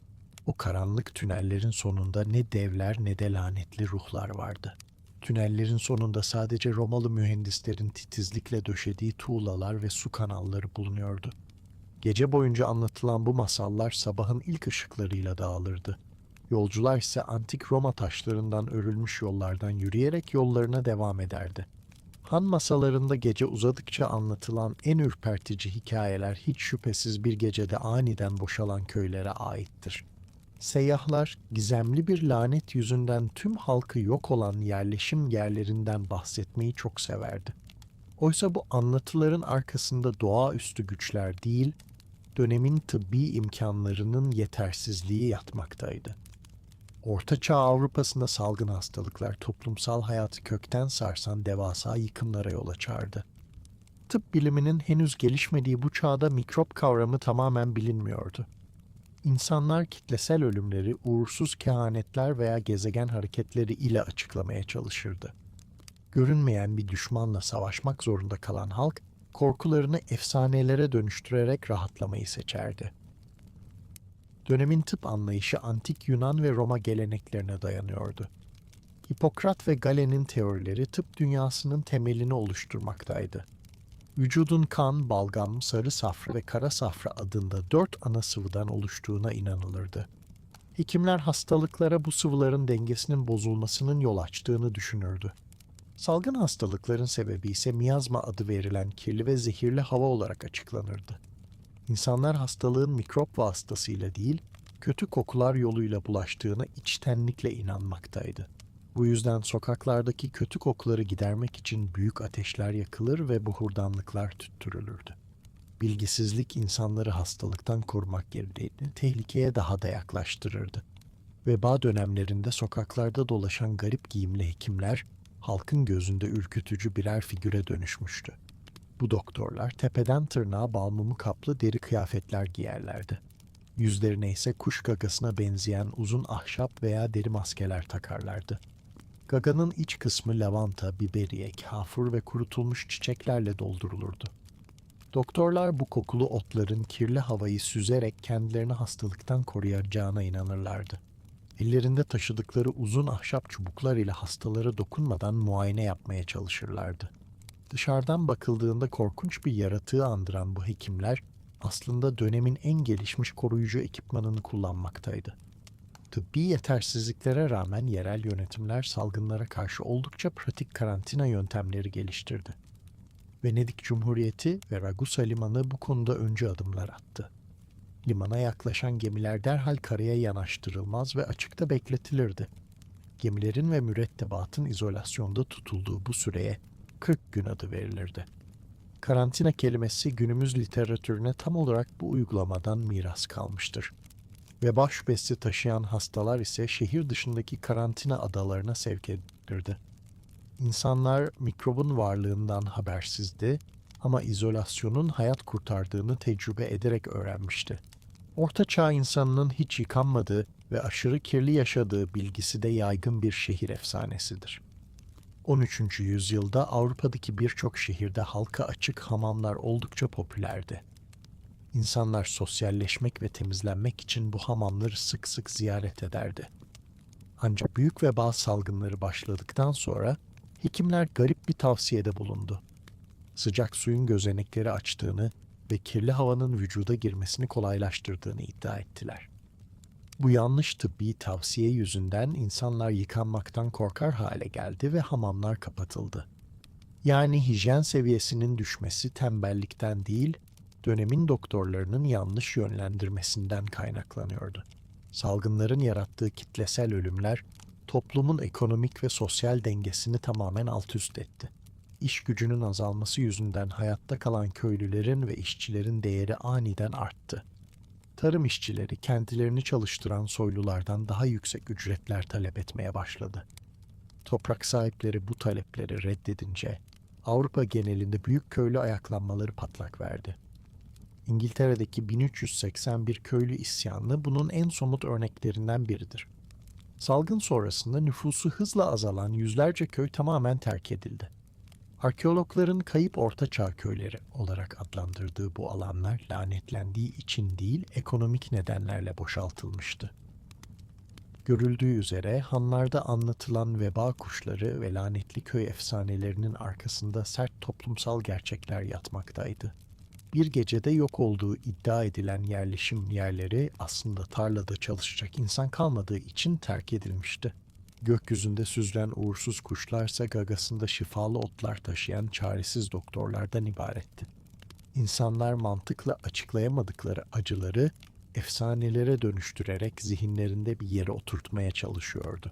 Speaker 1: O karanlık tünellerin sonunda ne devler ne de lanetli ruhlar vardı. Tünellerin sonunda sadece Romalı mühendislerin titizlikle döşediği tuğlalar ve su kanalları bulunuyordu. Gece boyunca anlatılan bu masallar sabahın ilk ışıklarıyla dağılırdı. Yolcular ise antik Roma taşlarından örülmüş yollardan yürüyerek yollarına devam ederdi. Han masalarında gece uzadıkça anlatılan en ürpertici hikayeler hiç şüphesiz bir gecede aniden boşalan köylere aittir. Seyyahlar, gizemli bir lanet yüzünden tüm halkı yok olan yerleşim yerlerinden bahsetmeyi çok severdi. Oysa bu anlatıların arkasında doğaüstü güçler değil, dönemin tıbbi imkanlarının yetersizliği yatmaktaydı. Orta Çağ Avrupa'sında salgın hastalıklar toplumsal hayatı kökten sarsan devasa yıkımlara yol açardı. Tıp biliminin henüz gelişmediği bu çağda mikrop kavramı tamamen bilinmiyordu. İnsanlar kitlesel ölümleri uğursuz kehanetler veya gezegen hareketleri ile açıklamaya çalışırdı. Görünmeyen bir düşmanla savaşmak zorunda kalan halk, korkularını efsanelere dönüştürerek rahatlamayı seçerdi. Dönemin tıp anlayışı antik Yunan ve Roma geleneklerine dayanıyordu. Hipokrat ve Galen'in teorileri tıp dünyasının temelini oluşturmaktaydı. Vücudun kan, balgam, sarı safra ve kara safra adında 4 ana sıvıdan oluştuğuna inanılırdı. Hekimler hastalıklara bu sıvıların dengesinin bozulmasının yol açtığını düşünürdü. Salgın hastalıkların sebebi ise miyazma adı verilen kirli ve zehirli hava olarak açıklanırdı. İnsanlar hastalığın mikrop vasıtasıyla değil, kötü kokular yoluyla bulaştığına içtenlikle inanmaktaydı. Bu yüzden sokaklardaki kötü kokuları gidermek için büyük ateşler yakılır ve buhurdanlıklar tüttürülürdü. Bilgisizlik insanları hastalıktan korumak yerine tehlikeye daha da yaklaştırırdı. Veba dönemlerinde sokaklarda dolaşan garip giyimli hekimler, halkın gözünde ürkütücü birer figüre dönüşmüştü. Bu doktorlar tepeden tırnağa bal mumu kaplı deri kıyafetler giyerlerdi. Yüzlerine ise kuş gagasına benzeyen uzun ahşap veya deri maskeler takarlardı. Gaganın iç kısmı lavanta, biberiye, kafur ve kurutulmuş çiçeklerle doldurulurdu. Doktorlar bu kokulu otların kirli havayı süzerek kendilerini hastalıktan koruyacağına inanırlardı. Ellerinde taşıdıkları uzun ahşap çubuklar ile hastalara dokunmadan muayene yapmaya çalışırlardı. Dışarıdan bakıldığında korkunç bir yaratığı andıran bu hekimler aslında dönemin en gelişmiş koruyucu ekipmanını kullanmaktaydı. Tıbbi yetersizliklere rağmen yerel yönetimler salgınlara karşı oldukça pratik karantina yöntemleri geliştirdi. Venedik Cumhuriyeti ve Ragusa Limanı bu konuda öncü adımlar attı. Limana yaklaşan gemiler derhal karaya yanaştırılmaz ve açıkta bekletilirdi. Gemilerin ve mürettebatın izolasyonda tutulduğu bu süreye 40 gün adı verilirdi. Karantina kelimesi günümüz literatürüne tam olarak bu uygulamadan miras kalmıştır. Veba şüphesi taşıyan hastalar ise şehir dışındaki karantina adalarına sevk edilirdi. İnsanlar mikrobun varlığından habersizdi ama izolasyonun hayat kurtardığını tecrübe ederek öğrenmişti. Orta Çağ insanının hiç yıkanmadığı ve aşırı kirli yaşadığı bilgisi de yaygın bir şehir efsanesidir. 13. yüzyılda Avrupa'daki birçok şehirde halka açık hamamlar oldukça popülerdi. İnsanlar sosyalleşmek ve temizlenmek için bu hamamları sık sık ziyaret ederdi. Ancak büyük veba salgınları başladıktan sonra hekimler garip bir tavsiyede bulundu. Sıcak suyun gözenekleri açtığını ve kirli havanın vücuda girmesini kolaylaştırdığını iddia ettiler. Bu yanlış tıbbi tavsiye yüzünden insanlar yıkanmaktan korkar hale geldi ve hamamlar kapatıldı. Yani hijyen seviyesinin düşmesi tembellikten değil, dönemin doktorlarının yanlış yönlendirmesinden kaynaklanıyordu. Salgınların yarattığı kitlesel ölümler, toplumun ekonomik ve sosyal dengesini tamamen altüst etti. İş gücünün azalması yüzünden hayatta kalan köylülerin ve işçilerin değeri aniden arttı. Tarım işçileri kendilerini çalıştıran soylulardan daha yüksek ücretler talep etmeye başladı. Toprak sahipleri bu talepleri reddedince Avrupa genelinde büyük köylü ayaklanmaları patlak verdi. İngiltere'deki 1381 köylü isyanı bunun en somut örneklerinden biridir. Salgın sonrasında nüfusu hızla azalan yüzlerce köy tamamen terk edildi. Arkeologların kayıp ortaçağ köyleri olarak adlandırdığı bu alanlar lanetlendiği için değil, ekonomik nedenlerle boşaltılmıştı. Görüldüğü üzere hanlarda anlatılan veba kuşları ve lanetli köy efsanelerinin arkasında sert toplumsal gerçekler yatmaktaydı. Bir gecede yok olduğu iddia edilen yerleşim yerleri aslında tarlada çalışacak insan kalmadığı için terk edilmişti. Gökyüzünde süzülen uğursuz kuşlarsa gagasında şifalı otlar taşıyan çaresiz doktorlardan ibaretti. İnsanlar mantıkla açıklayamadıkları acıları efsanelere dönüştürerek zihinlerinde bir yere oturtmaya çalışıyordu.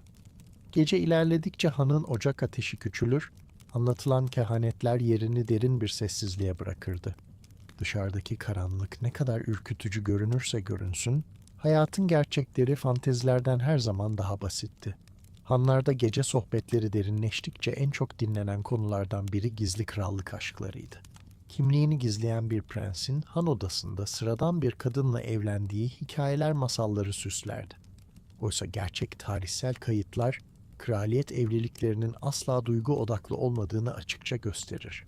Speaker 1: Gece ilerledikçe hanın ocak ateşi küçülür, anlatılan kehanetler yerini derin bir sessizliğe bırakırdı. Dışarıdaki karanlık ne kadar ürkütücü görünürse görünsün, hayatın gerçekleri fantezilerden her zaman daha basitti. Hanlarda gece sohbetleri derinleştikçe en çok dinlenen konulardan biri gizli krallık aşklarıydı. Kimliğini gizleyen bir prensin han odasında sıradan bir kadınla evlendiği hikayeler masalları süslerdi. Oysa gerçek tarihsel kayıtlar, kraliyet evliliklerinin asla duygu odaklı olmadığını açıkça gösterir.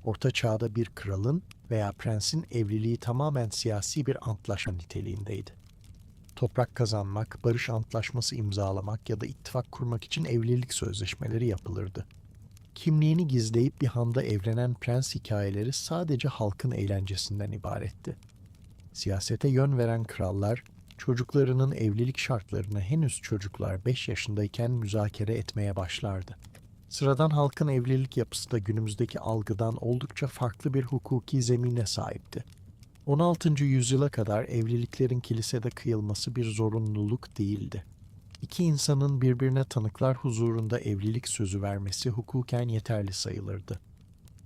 Speaker 1: Orta Çağ'da bir kralın veya prensin evliliği tamamen siyasi bir antlaşma niteliğindeydi. Toprak kazanmak, barış antlaşması imzalamak ya da ittifak kurmak için evlilik sözleşmeleri yapılırdı. Kimliğini gizleyip bir handa evlenen prens hikayeleri sadece halkın eğlencesinden ibaretti. Siyasete yön veren krallar, çocuklarının evlilik şartlarını henüz çocuklar 5 yaşındayken müzakere etmeye başlardı. Sıradan halkın evlilik yapısı da günümüzdeki algıdan oldukça farklı bir hukuki zemine sahipti. 16. yüzyıla kadar evliliklerin kilisede kıyılması bir zorunluluk değildi. İki insanın birbirine tanıklar huzurunda evlilik sözü vermesi hukuken yeterli sayılırdı.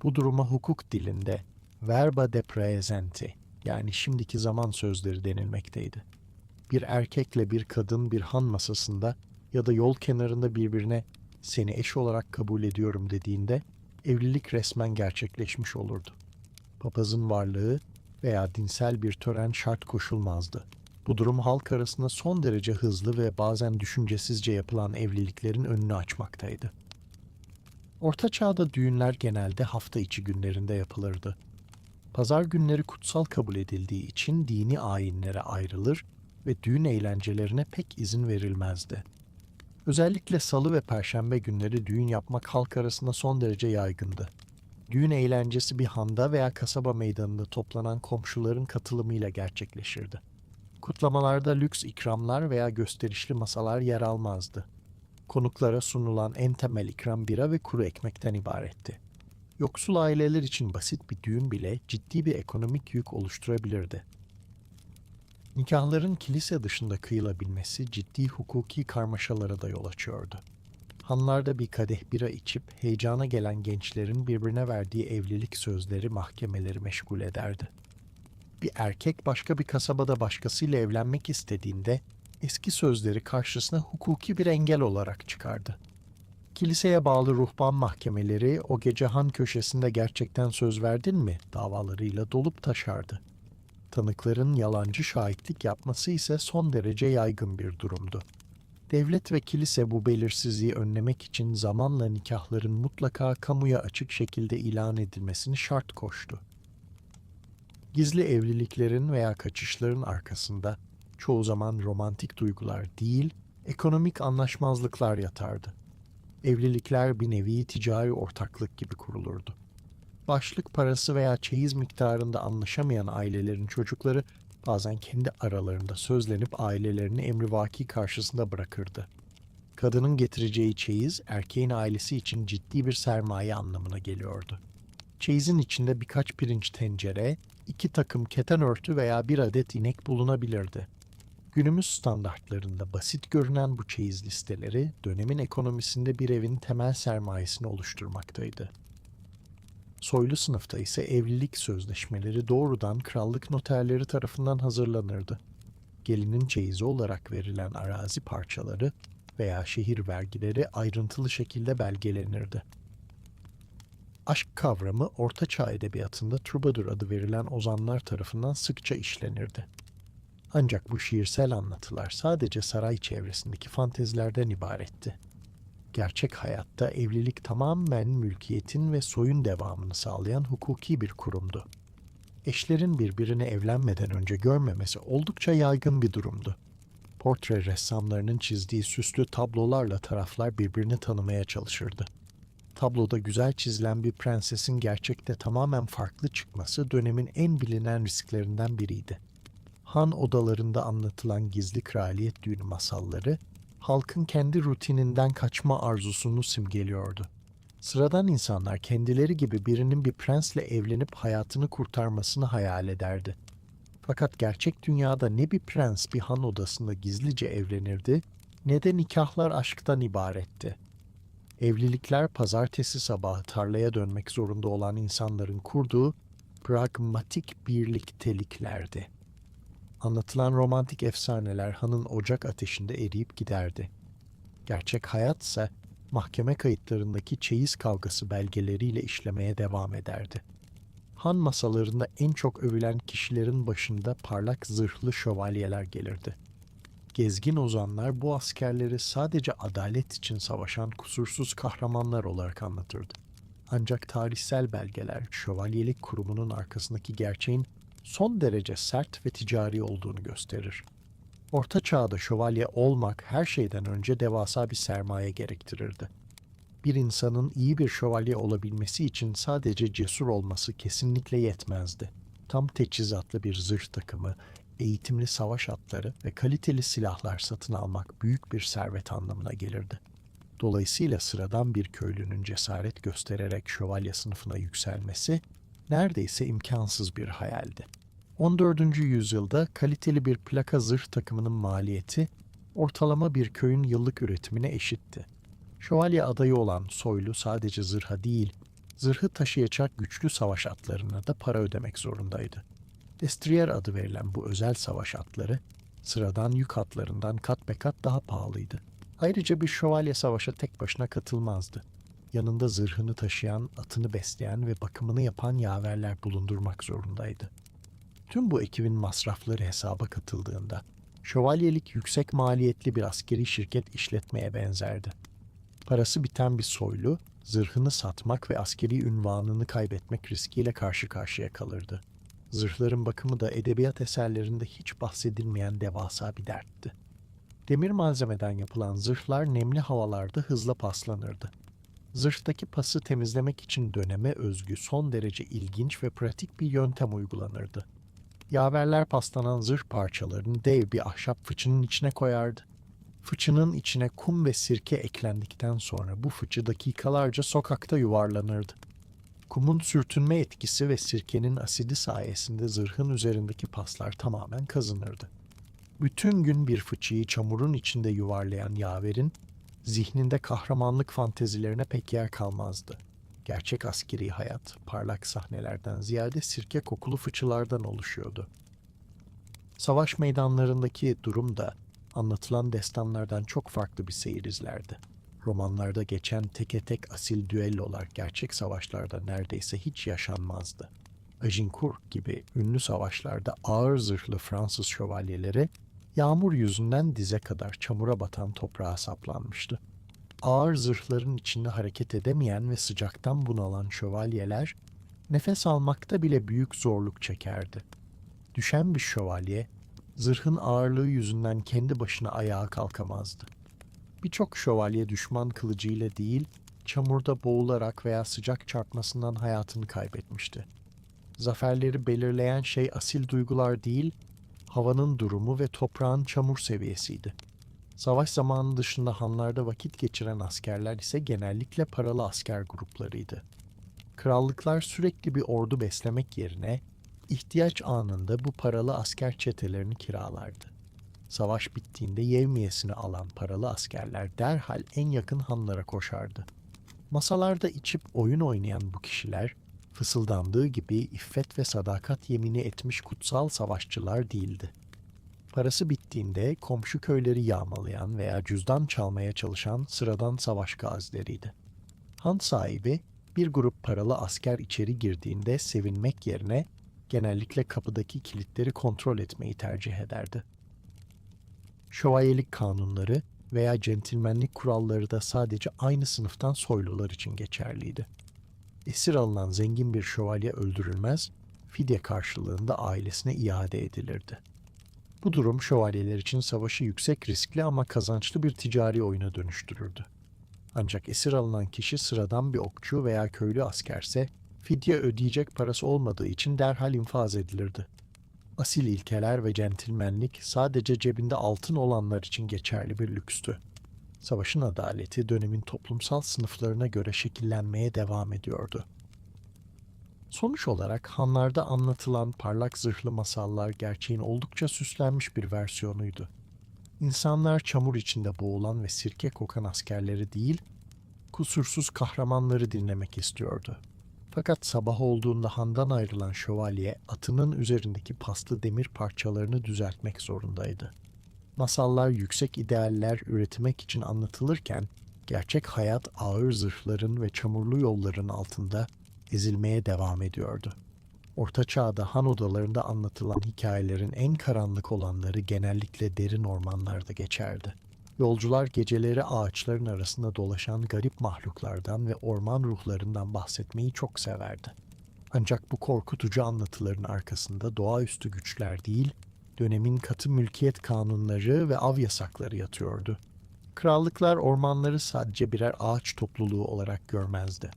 Speaker 1: Bu duruma hukuk dilinde verba de praesenti, yani şimdiki zaman sözleri denilmekteydi. Bir erkekle bir kadın bir han masasında ya da yol kenarında birbirine "seni eş olarak kabul ediyorum" dediğinde evlilik resmen gerçekleşmiş olurdu. Papazın varlığı veya dinsel bir tören şart koşulmazdı. Bu durum halk arasında son derece hızlı ve bazen düşüncesizce yapılan evliliklerin önünü açmaktaydı. Orta Çağ'da düğünler genelde hafta içi günlerinde yapılırdı. Pazar günleri kutsal kabul edildiği için dini ayinlere ayrılır ve düğün eğlencelerine pek izin verilmezdi. Özellikle salı ve perşembe günleri düğün yapmak halk arasında son derece yaygındı. Düğün eğlencesi bir handa veya kasaba meydanında toplanan komşuların katılımıyla gerçekleşirdi. Kutlamalarda lüks ikramlar veya gösterişli masalar yer almazdı. Konuklara sunulan en temel ikram bira ve kuru ekmekten ibaretti. Yoksul aileler için basit bir düğün bile ciddi bir ekonomik yük oluşturabilirdi. Nikahların kilise dışında kıyılabilmesi ciddi hukuki karmaşalara da yol açıyordu. Hanlarda bir kadeh bira içip heyecana gelen gençlerin birbirine verdiği evlilik sözleri mahkemeleri meşgul ederdi. Bir erkek başka bir kasabada başkasıyla evlenmek istediğinde eski sözleri karşısına hukuki bir engel olarak çıkardı. Kiliseye bağlı ruhban mahkemeleri o gece han köşesinde gerçekten söz verdin mi davalarıyla dolup taşardı. Tanıkların yalancı şahitlik yapması ise son derece yaygın bir durumdu. Devlet ve kilise bu belirsizliği önlemek için zamanla nikahların mutlaka kamuya açık şekilde ilan edilmesini şart koştu. Gizli evliliklerin veya kaçışların arkasında çoğu zaman romantik duygular değil, ekonomik anlaşmazlıklar yatardı. Evlilikler bir nevi ticari ortaklık gibi kurulurdu. Başlık parası veya çeyiz miktarında anlaşamayan ailelerin çocukları bazen kendi aralarında sözlenip ailelerini emrivaki karşısında bırakırdı. Kadının getireceği çeyiz erkeğin ailesi için ciddi bir sermaye anlamına geliyordu. Çeyizin içinde birkaç pirinç tencere, 2 takım keten örtü veya 1 adet inek bulunabilirdi. Günümüz standartlarında basit görünen bu çeyiz listeleri dönemin ekonomisinde bir evin temel sermayesini oluşturmaktaydı. Soylu sınıfta ise evlilik sözleşmeleri doğrudan krallık noterleri tarafından hazırlanırdı. Gelinin çeyizi olarak verilen arazi parçaları veya şehir vergileri ayrıntılı şekilde belgelenirdi. Aşk kavramı Orta Çağ edebiyatında Troubadour adı verilen ozanlar tarafından sıkça işlenirdi. Ancak bu şiirsel anlatılar sadece saray çevresindeki fantezilerden ibaretti. Gerçek hayatta evlilik tamamen mülkiyetin ve soyun devamını sağlayan hukuki bir kurumdu. Eşlerin birbirini evlenmeden önce görmemesi oldukça yaygın bir durumdu. Portre ressamlarının çizdiği süslü tablolarla taraflar birbirini tanımaya çalışırdı. Tabloda güzel çizilen bir prensesin gerçekte tamamen farklı çıkması dönemin en bilinen risklerinden biriydi. Han odalarında anlatılan gizli kraliyet düğünü masalları, halkın kendi rutininden kaçma arzusunu simgeliyordu. Sıradan insanlar kendileri gibi birinin bir prensle evlenip hayatını kurtarmasını hayal ederdi. Fakat gerçek dünyada ne bir prens bir han odasında gizlice evlenirdi, ne de nikahlar aşktan ibaretti. Evlilikler pazartesi sabahı tarlaya dönmek zorunda olan insanların kurduğu pragmatik birlikteliklerdi. Anlatılan romantik efsaneler hanın ocak ateşinde eriyip giderdi. Gerçek hayatsa mahkeme kayıtlarındaki çeyiz kavgası belgeleriyle işlemeye devam ederdi. Han masalarında en çok övülen kişilerin başında parlak zırhlı şövalyeler gelirdi. Gezgin ozanlar bu askerleri sadece adalet için savaşan kusursuz kahramanlar olarak anlatırdı. Ancak tarihsel belgeler şövalyelik kurumunun arkasındaki gerçeğin son derece sert ve ticari olduğunu gösterir. Orta Çağ'da şövalye olmak her şeyden önce devasa bir sermaye gerektirirdi. Bir insanın iyi bir şövalye olabilmesi için sadece cesur olması kesinlikle yetmezdi. Tam teçhizatlı bir zırh takımı, eğitimli savaş atları ve kaliteli silahlar satın almak büyük bir servet anlamına gelirdi. Dolayısıyla sıradan bir köylünün cesaret göstererek şövalye sınıfına yükselmesi neredeyse imkansız bir hayaldi. 14. yüzyılda kaliteli bir plaka zırh takımının maliyeti ortalama bir köyün yıllık üretimine eşitti. Şövalye adayı olan soylu sadece zırha değil, zırhı taşıyacak güçlü savaş atlarına da para ödemek zorundaydı. Destrier adı verilen bu özel savaş atları sıradan yük atlarından kat be kat daha pahalıydı. Ayrıca bir şövalye savaşa tek başına katılmazdı. yanında zırhını taşıyan, atını besleyen ve bakımını yapan yaverler bulundurmak zorundaydı. Tüm bu ekibin masrafları hesaba katıldığında, şövalyelik yüksek maliyetli bir askeri şirket işletmeye benzerdi. Parası biten bir soylu, zırhını satmak ve askeri ünvanını kaybetmek riskiyle karşı karşıya kalırdı. Zırhların bakımı da edebiyat eserlerinde hiç bahsedilmeyen devasa bir dertti. Demir malzemeden yapılan zırhlar nemli havalarda hızla paslanırdı. Zırhtaki pası temizlemek için döneme özgü son derece ilginç ve pratik bir yöntem uygulanırdı. Yaverler paslanan zırh parçalarını dev bir ahşap fıçının içine koyardı. Fıçının içine kum ve sirke eklendikten sonra bu fıçı dakikalarca sokakta yuvarlanırdı. Kumun sürtünme etkisi ve sirkenin asidi sayesinde zırhın üzerindeki paslar tamamen kazınırdı. Bütün gün bir fıçıyı çamurun içinde yuvarlayan yaverin zihninde kahramanlık fantezilerine pek yer kalmazdı. Gerçek askeri hayat parlak sahnelerden ziyade sirke kokulu fıçılardan oluşuyordu. Savaş meydanlarındaki durum da anlatılan destanlardan çok farklı bir seyir izlerdi. Romanlarda geçen teke tek asil düellolar gerçek savaşlarda neredeyse hiç yaşanmazdı. Agincourt gibi ünlü savaşlarda ağır zırhlı Fransız şövalyeleri yağmur yüzünden dize kadar çamura batan toprağa saplanmıştı. Ağır zırhların içinde hareket edemeyen ve sıcaktan bunalan şövalyeler nefes almakta bile büyük zorluk çekerdi. Düşen bir şövalye, zırhın ağırlığı yüzünden kendi başına ayağa kalkamazdı. Birçok şövalye düşman kılıcıyla değil, çamurda boğularak veya sıcak çarpmasından hayatını kaybetmişti. Zaferleri belirleyen şey asil duygular değil, havanın durumu ve toprağın çamur seviyesiydi. Savaş zamanı dışında hanlarda vakit geçiren askerler ise genellikle paralı asker gruplarıydı. Krallıklar sürekli bir ordu beslemek yerine ihtiyaç anında bu paralı asker çetelerini kiralardı. Savaş bittiğinde yevmiyesini alan paralı askerler derhal en yakın hanlara koşardı. Masalarda içip oyun oynayan bu kişiler, fısıldandığı gibi iffet ve sadakat yemini etmiş kutsal savaşçılar değildi. Parası bittiğinde komşu köyleri yağmalayan veya cüzdan çalmaya çalışan sıradan savaş gazileriydi. Han sahibi bir grup paralı asker içeri girdiğinde sevinmek yerine genellikle kapıdaki kilitleri kontrol etmeyi tercih ederdi. Şövalyelik kanunları veya centilmenlik kuralları da sadece aynı sınıftan soylular için geçerliydi. Esir alınan zengin bir şövalye öldürülmez, fidye karşılığında ailesine iade edilirdi. Bu durum şövalyeler için savaşı yüksek riskli ama kazançlı bir ticari oyuna dönüştürürdü. Ancak esir alınan kişi sıradan bir okçu veya köylü askerse, fidye ödeyecek parası olmadığı için derhal infaz edilirdi. Asil ilkeler ve centilmenlik sadece cebinde altın olanlar için geçerli bir lükstü. Savaşın adaleti dönemin toplumsal sınıflarına göre şekillenmeye devam ediyordu. Sonuç olarak hanlarda anlatılan parlak zırhlı masallar gerçeğin oldukça süslenmiş bir versiyonuydu. İnsanlar çamur içinde boğulan ve sirke kokan askerleri değil, kusursuz kahramanları dinlemek istiyordu. Fakat sabah olduğunda handan ayrılan şövalye atının üzerindeki paslı demir parçalarını düzeltmek zorundaydı. Masallar yüksek idealler üretmek için anlatılırken gerçek hayat ağır zırhların ve çamurlu yolların altında ezilmeye devam ediyordu. Orta Çağ'da han odalarında anlatılan hikayelerin en karanlık olanları genellikle derin ormanlarda geçerdi. Yolcular geceleri ağaçların arasında dolaşan garip mahluklardan ve orman ruhlarından bahsetmeyi çok severdi. Ancak bu korkutucu anlatıların arkasında doğaüstü güçler değil, dönemin katı mülkiyet kanunları ve av yasakları yatıyordu. Krallıklar ormanları sadece birer ağaç topluluğu olarak görmezdi.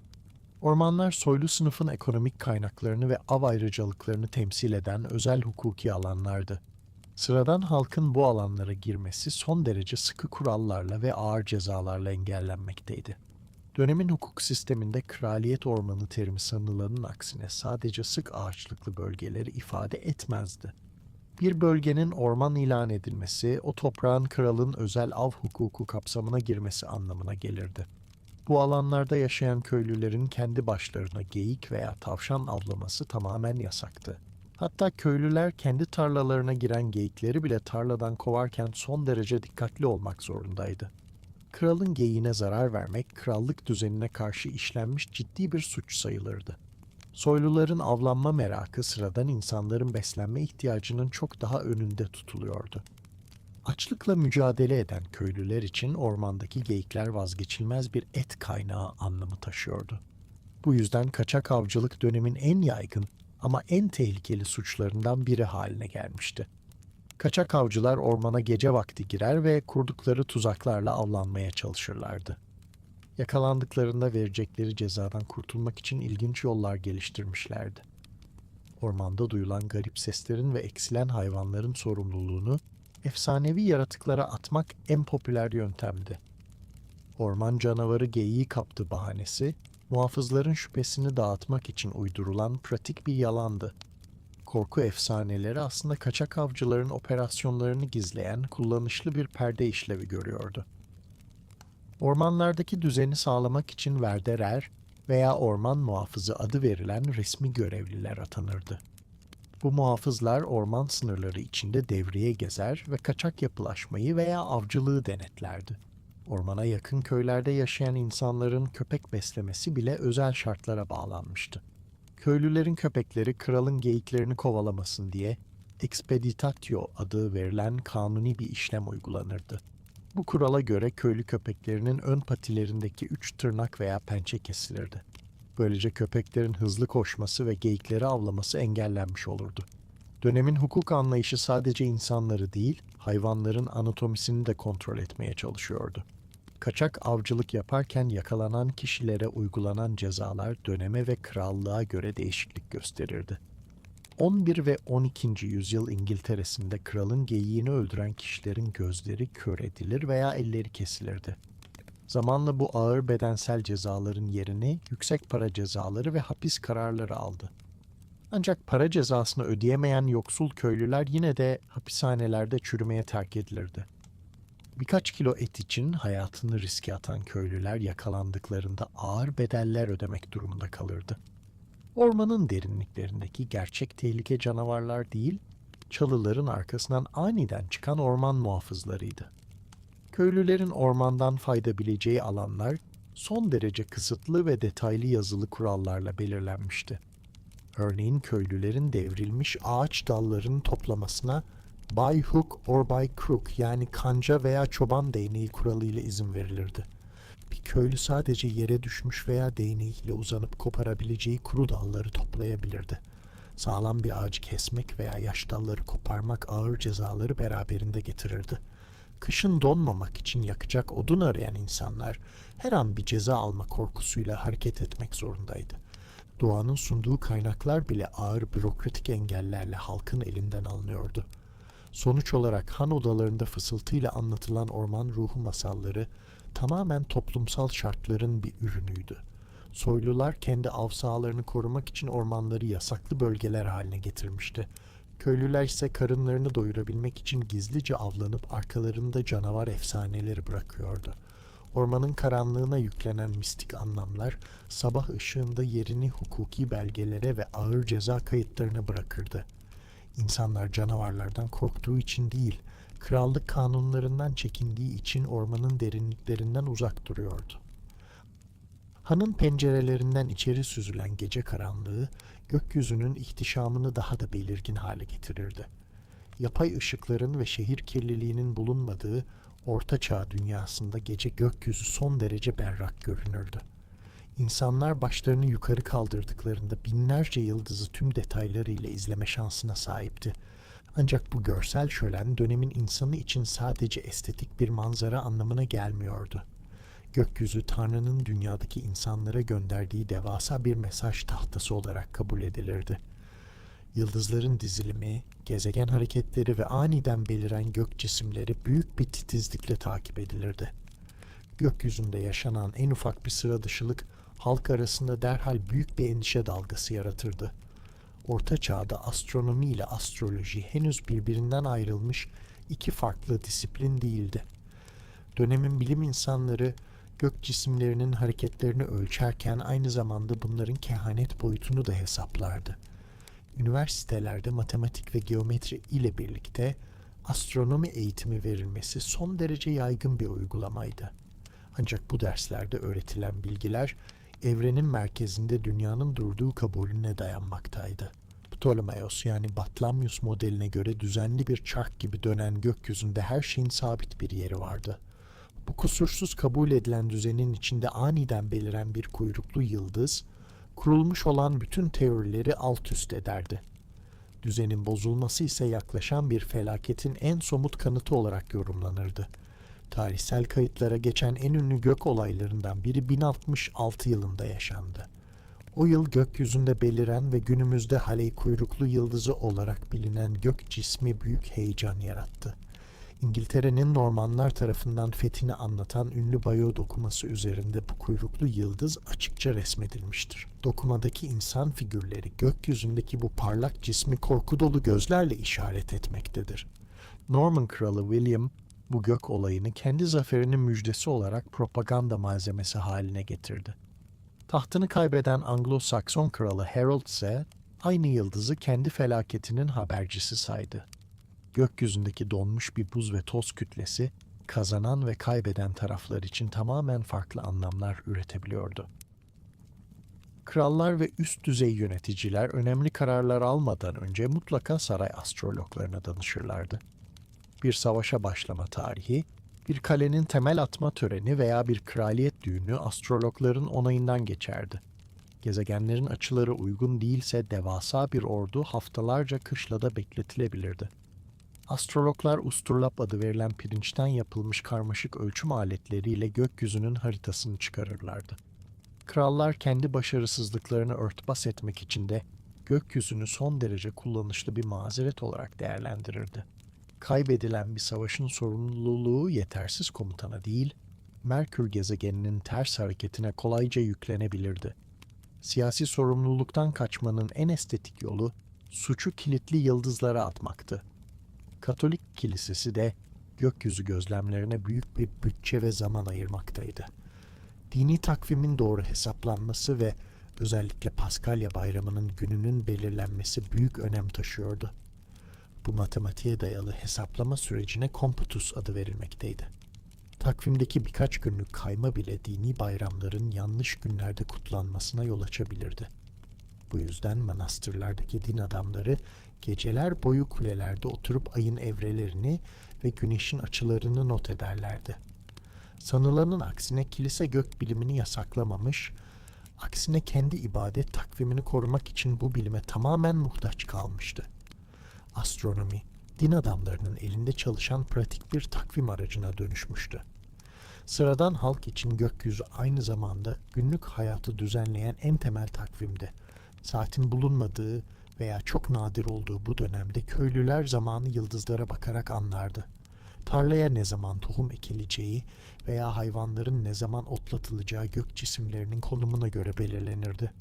Speaker 1: Ormanlar soylu sınıfın ekonomik kaynaklarını ve av ayrıcalıklarını temsil eden özel hukuki alanlardı. Sıradan halkın bu alanlara girmesi son derece sıkı kurallarla ve ağır cezalarla engellenmekteydi. Dönemin hukuk sisteminde kraliyet ormanı terimi sanılanın aksine sadece sık ağaçlıklı bölgeleri ifade etmezdi. Bir bölgenin orman ilan edilmesi, o toprağın kralın özel av hukuku kapsamına girmesi anlamına gelirdi. Bu alanlarda yaşayan köylülerin kendi başlarına geyik veya tavşan avlaması tamamen yasaktı. Hatta köylüler kendi tarlalarına giren geyikleri bile tarladan kovarken son derece dikkatli olmak zorundaydı. Kralın geyiğine zarar vermek, krallık düzenine karşı işlenmiş ciddi bir suç sayılırdı. Soyluların avlanma merakı sıradan insanların beslenme ihtiyacının çok daha önünde tutuluyordu. Açlıkla mücadele eden köylüler için ormandaki geyikler vazgeçilmez bir et kaynağı anlamı taşıyordu. Bu yüzden kaçak avcılık dönemin en yaygın ama en tehlikeli suçlarından biri haline gelmişti. Kaçak avcılar ormana gece vakti girer ve kurdukları tuzaklarla avlanmaya çalışırlardı. Yakalandıklarında verecekleri cezadan kurtulmak için ilginç yollar geliştirmişlerdi. Ormanda duyulan garip seslerin ve eksilen hayvanların sorumluluğunu efsanevi yaratıklara atmak en popüler yöntemdi. Orman canavarı geyiği kaptı bahanesi, muhafızların şüphesini dağıtmak için uydurulan pratik bir yalandı. Korku efsaneleri aslında kaçak avcıların operasyonlarını gizleyen kullanışlı bir perde işlevi görüyordu. Ormanlardaki düzeni sağlamak için verderer veya orman muhafızı adı verilen resmi görevliler atanırdı. Bu muhafızlar orman sınırları içinde devreye gezer ve kaçak yapılaşmayı veya avcılığı denetlerdi. Ormana yakın köylerde yaşayan insanların köpek beslemesi bile özel şartlara bağlanmıştı. Köylülerin köpekleri kralın geyiklerini kovalamasın diye expeditatio adı verilen kanuni bir işlem uygulanırdı. Bu kurala göre köylü köpeklerinin ön patilerindeki 3 tırnak veya pençe kesilirdi. Böylece köpeklerin hızlı koşması ve geyikleri avlaması engellenmiş olurdu. Dönemin hukuk anlayışı sadece insanları değil, hayvanların anatomisini de kontrol etmeye çalışıyordu. Kaçak avcılık yaparken yakalanan kişilere uygulanan cezalar döneme ve krallığa göre değişiklik gösterirdi. 11 ve 12. yüzyıl İngiltere'sinde kralın geyiğini öldüren kişilerin gözleri kör edilir veya elleri kesilirdi. Zamanla bu ağır bedensel cezaların yerini yüksek para cezaları ve hapis kararları aldı. Ancak para cezasını ödeyemeyen yoksul köylüler yine de hapishanelerde çürümeye terk edilirdi. Birkaç kilo et için hayatını riske atan köylüler yakalandıklarında ağır bedeller ödemek durumunda kalırdı. Ormanın derinliklerindeki gerçek tehlike canavarlar değil, çalıların arkasından aniden çıkan orman muhafızlarıydı. Köylülerin ormandan fayda bileceği alanlar son derece kısıtlı ve detaylı yazılı kurallarla belirlenmişti. Örneğin köylülerin devrilmiş ağaç dallarını toplamasına by hook or by crook yani kanca veya çoban değneği kuralıyla izin verilirdi. Bir köylü sadece yere düşmüş veya değneğiyle uzanıp koparabileceği kuru dalları toplayabilirdi. Sağlam bir ağacı kesmek veya yaş dalları koparmak ağır cezaları beraberinde getirirdi. Kışın donmamak için yakacak odun arayan insanlar her an bir ceza alma korkusuyla hareket etmek zorundaydı. Doğanın sunduğu kaynaklar bile ağır bürokratik engellerle halkın elinden alınıyordu. Sonuç olarak han odalarında fısıltıyla anlatılan orman ruhu masalları tamamen toplumsal şartların bir ürünüydü. Soylular kendi av sahalarını korumak için ormanları yasaklı bölgeler haline getirmişti. Köylüler ise karınlarını doyurabilmek için gizlice avlanıp arkalarında canavar efsaneleri bırakıyordu. Ormanın karanlığına yüklenen mistik anlamlar sabah ışığında yerini hukuki belgelere ve ağır ceza kayıtlarına bırakırdı. İnsanlar canavarlardan korktuğu için değil, krallık kanunlarından çekindiği için ormanın derinliklerinden uzak duruyordu. Hanın pencerelerinden içeri süzülen gece karanlığı, gökyüzünün ihtişamını daha da belirgin hale getirirdi. Yapay ışıkların ve şehir kirliliğinin bulunmadığı Orta Çağ dünyasında gece gökyüzü son derece berrak görünürdü. İnsanlar başlarını yukarı kaldırdıklarında binlerce yıldızı tüm detaylarıyla izleme şansına sahipti. Ancak bu görsel şölen dönemin insanı için sadece estetik bir manzara anlamına gelmiyordu. Gökyüzü Tanrı'nın dünyadaki insanlara gönderdiği devasa bir mesaj tahtası olarak kabul edilirdi. Yıldızların dizilimi, gezegen hareketleri ve aniden beliren gök cisimleri büyük bir titizlikle takip edilirdi. Gökyüzünde yaşanan en ufak bir sıra dışılık halk arasında derhal büyük bir endişe dalgası yaratırdı. Orta Çağ'da astronomi ile astroloji henüz birbirinden ayrılmış iki farklı disiplin değildi. Dönemin bilim insanları gök cisimlerinin hareketlerini ölçerken aynı zamanda bunların kehanet boyutunu da hesaplardı. Üniversitelerde matematik ve geometri ile birlikte astronomi eğitimi verilmesi son derece yaygın bir uygulamaydı. Ancak bu derslerde öğretilen bilgiler evrenin merkezinde dünyanın durduğu kabulüne dayanmaktaydı. Ptolemaios yani Batlamyus modeline göre düzenli bir çark gibi dönen gökyüzünde her şeyin sabit bir yeri vardı. Bu kusursuz kabul edilen düzenin içinde aniden beliren bir kuyruklu yıldız, kurulmuş olan bütün teorileri alt üst ederdi. Düzenin bozulması ise yaklaşan bir felaketin en somut kanıtı olarak yorumlanırdı. Tarihsel kayıtlara geçen en ünlü gök olaylarından biri 1066 yılında yaşandı. O yıl gökyüzünde beliren ve günümüzde Halley kuyruklu yıldızı olarak bilinen gök cismi büyük heyecan yarattı. İngiltere'nin Normanlar tarafından fethini anlatan ünlü Bayeux dokuması üzerinde bu kuyruklu yıldız açıkça resmedilmiştir. Dokumadaki insan figürleri gökyüzündeki bu parlak cismi korku dolu gözlerle işaret etmektedir. Norman kralı William bu gök olayını kendi zaferinin müjdesi olarak propaganda malzemesi haline getirdi. Tahtını kaybeden Anglo-Sakson kralı Harold ise aynı yıldızı kendi felaketinin habercisi saydı. Gökyüzündeki donmuş bir buz ve toz kütlesi, kazanan ve kaybeden taraflar için tamamen farklı anlamlar üretebiliyordu. Krallar ve üst düzey yöneticiler önemli kararlar almadan önce mutlaka saray astrologlarına danışırlardı. Bir savaşa başlama tarihi, bir kalenin temel atma töreni veya bir kraliyet düğünü astrologların onayından geçerdi. Gezegenlerin açıları uygun değilse devasa bir ordu haftalarca kışlada bekletilebilirdi. Astrologlar usturlap adı verilen pirinçten yapılmış karmaşık ölçüm aletleriyle gökyüzünün haritasını çıkarırlardı. Krallar kendi başarısızlıklarını örtbas etmek için de gökyüzünü son derece kullanışlı bir mazeret olarak değerlendirirdi. Kaybedilen bir savaşın sorumluluğu yetersiz komutana değil, Merkür gezegeninin ters hareketine kolayca yüklenebilirdi. Siyasi sorumluluktan kaçmanın en estetik yolu suçu kilitli yıldızlara atmaktı. Katolik kilisesi de gökyüzü gözlemlerine büyük bir bütçe ve zaman ayırmaktaydı. Dini takvimin doğru hesaplanması ve özellikle Paskalya bayramının gününün belirlenmesi büyük önem taşıyordu. Bu matematiğe dayalı hesaplama sürecine Komputus adı verilmekteydi. Takvimdeki birkaç günlük kayma bile dini bayramların yanlış günlerde kutlanmasına yol açabilirdi. Bu yüzden manastırlardaki din adamları geceler boyu kulelerde oturup ayın evrelerini ve güneşin açılarını not ederlerdi. Sanılanın aksine kilise gök bilimini yasaklamamış, aksine kendi ibadet takvimini korumak için bu bilime tamamen muhtaç kalmıştı. Astronomi, din adamlarının elinde çalışan pratik bir takvim aracına dönüşmüştü. Sıradan halk için gökyüzü aynı zamanda günlük hayatı düzenleyen en temel takvimdi. Saatin bulunmadığı veya çok nadir olduğu bu dönemde köylüler zamanı yıldızlara bakarak anlardı. Tarlaya ne zaman tohum ekileceği veya hayvanların ne zaman otlatılacağı gök cisimlerinin konumuna göre belirlenirdi.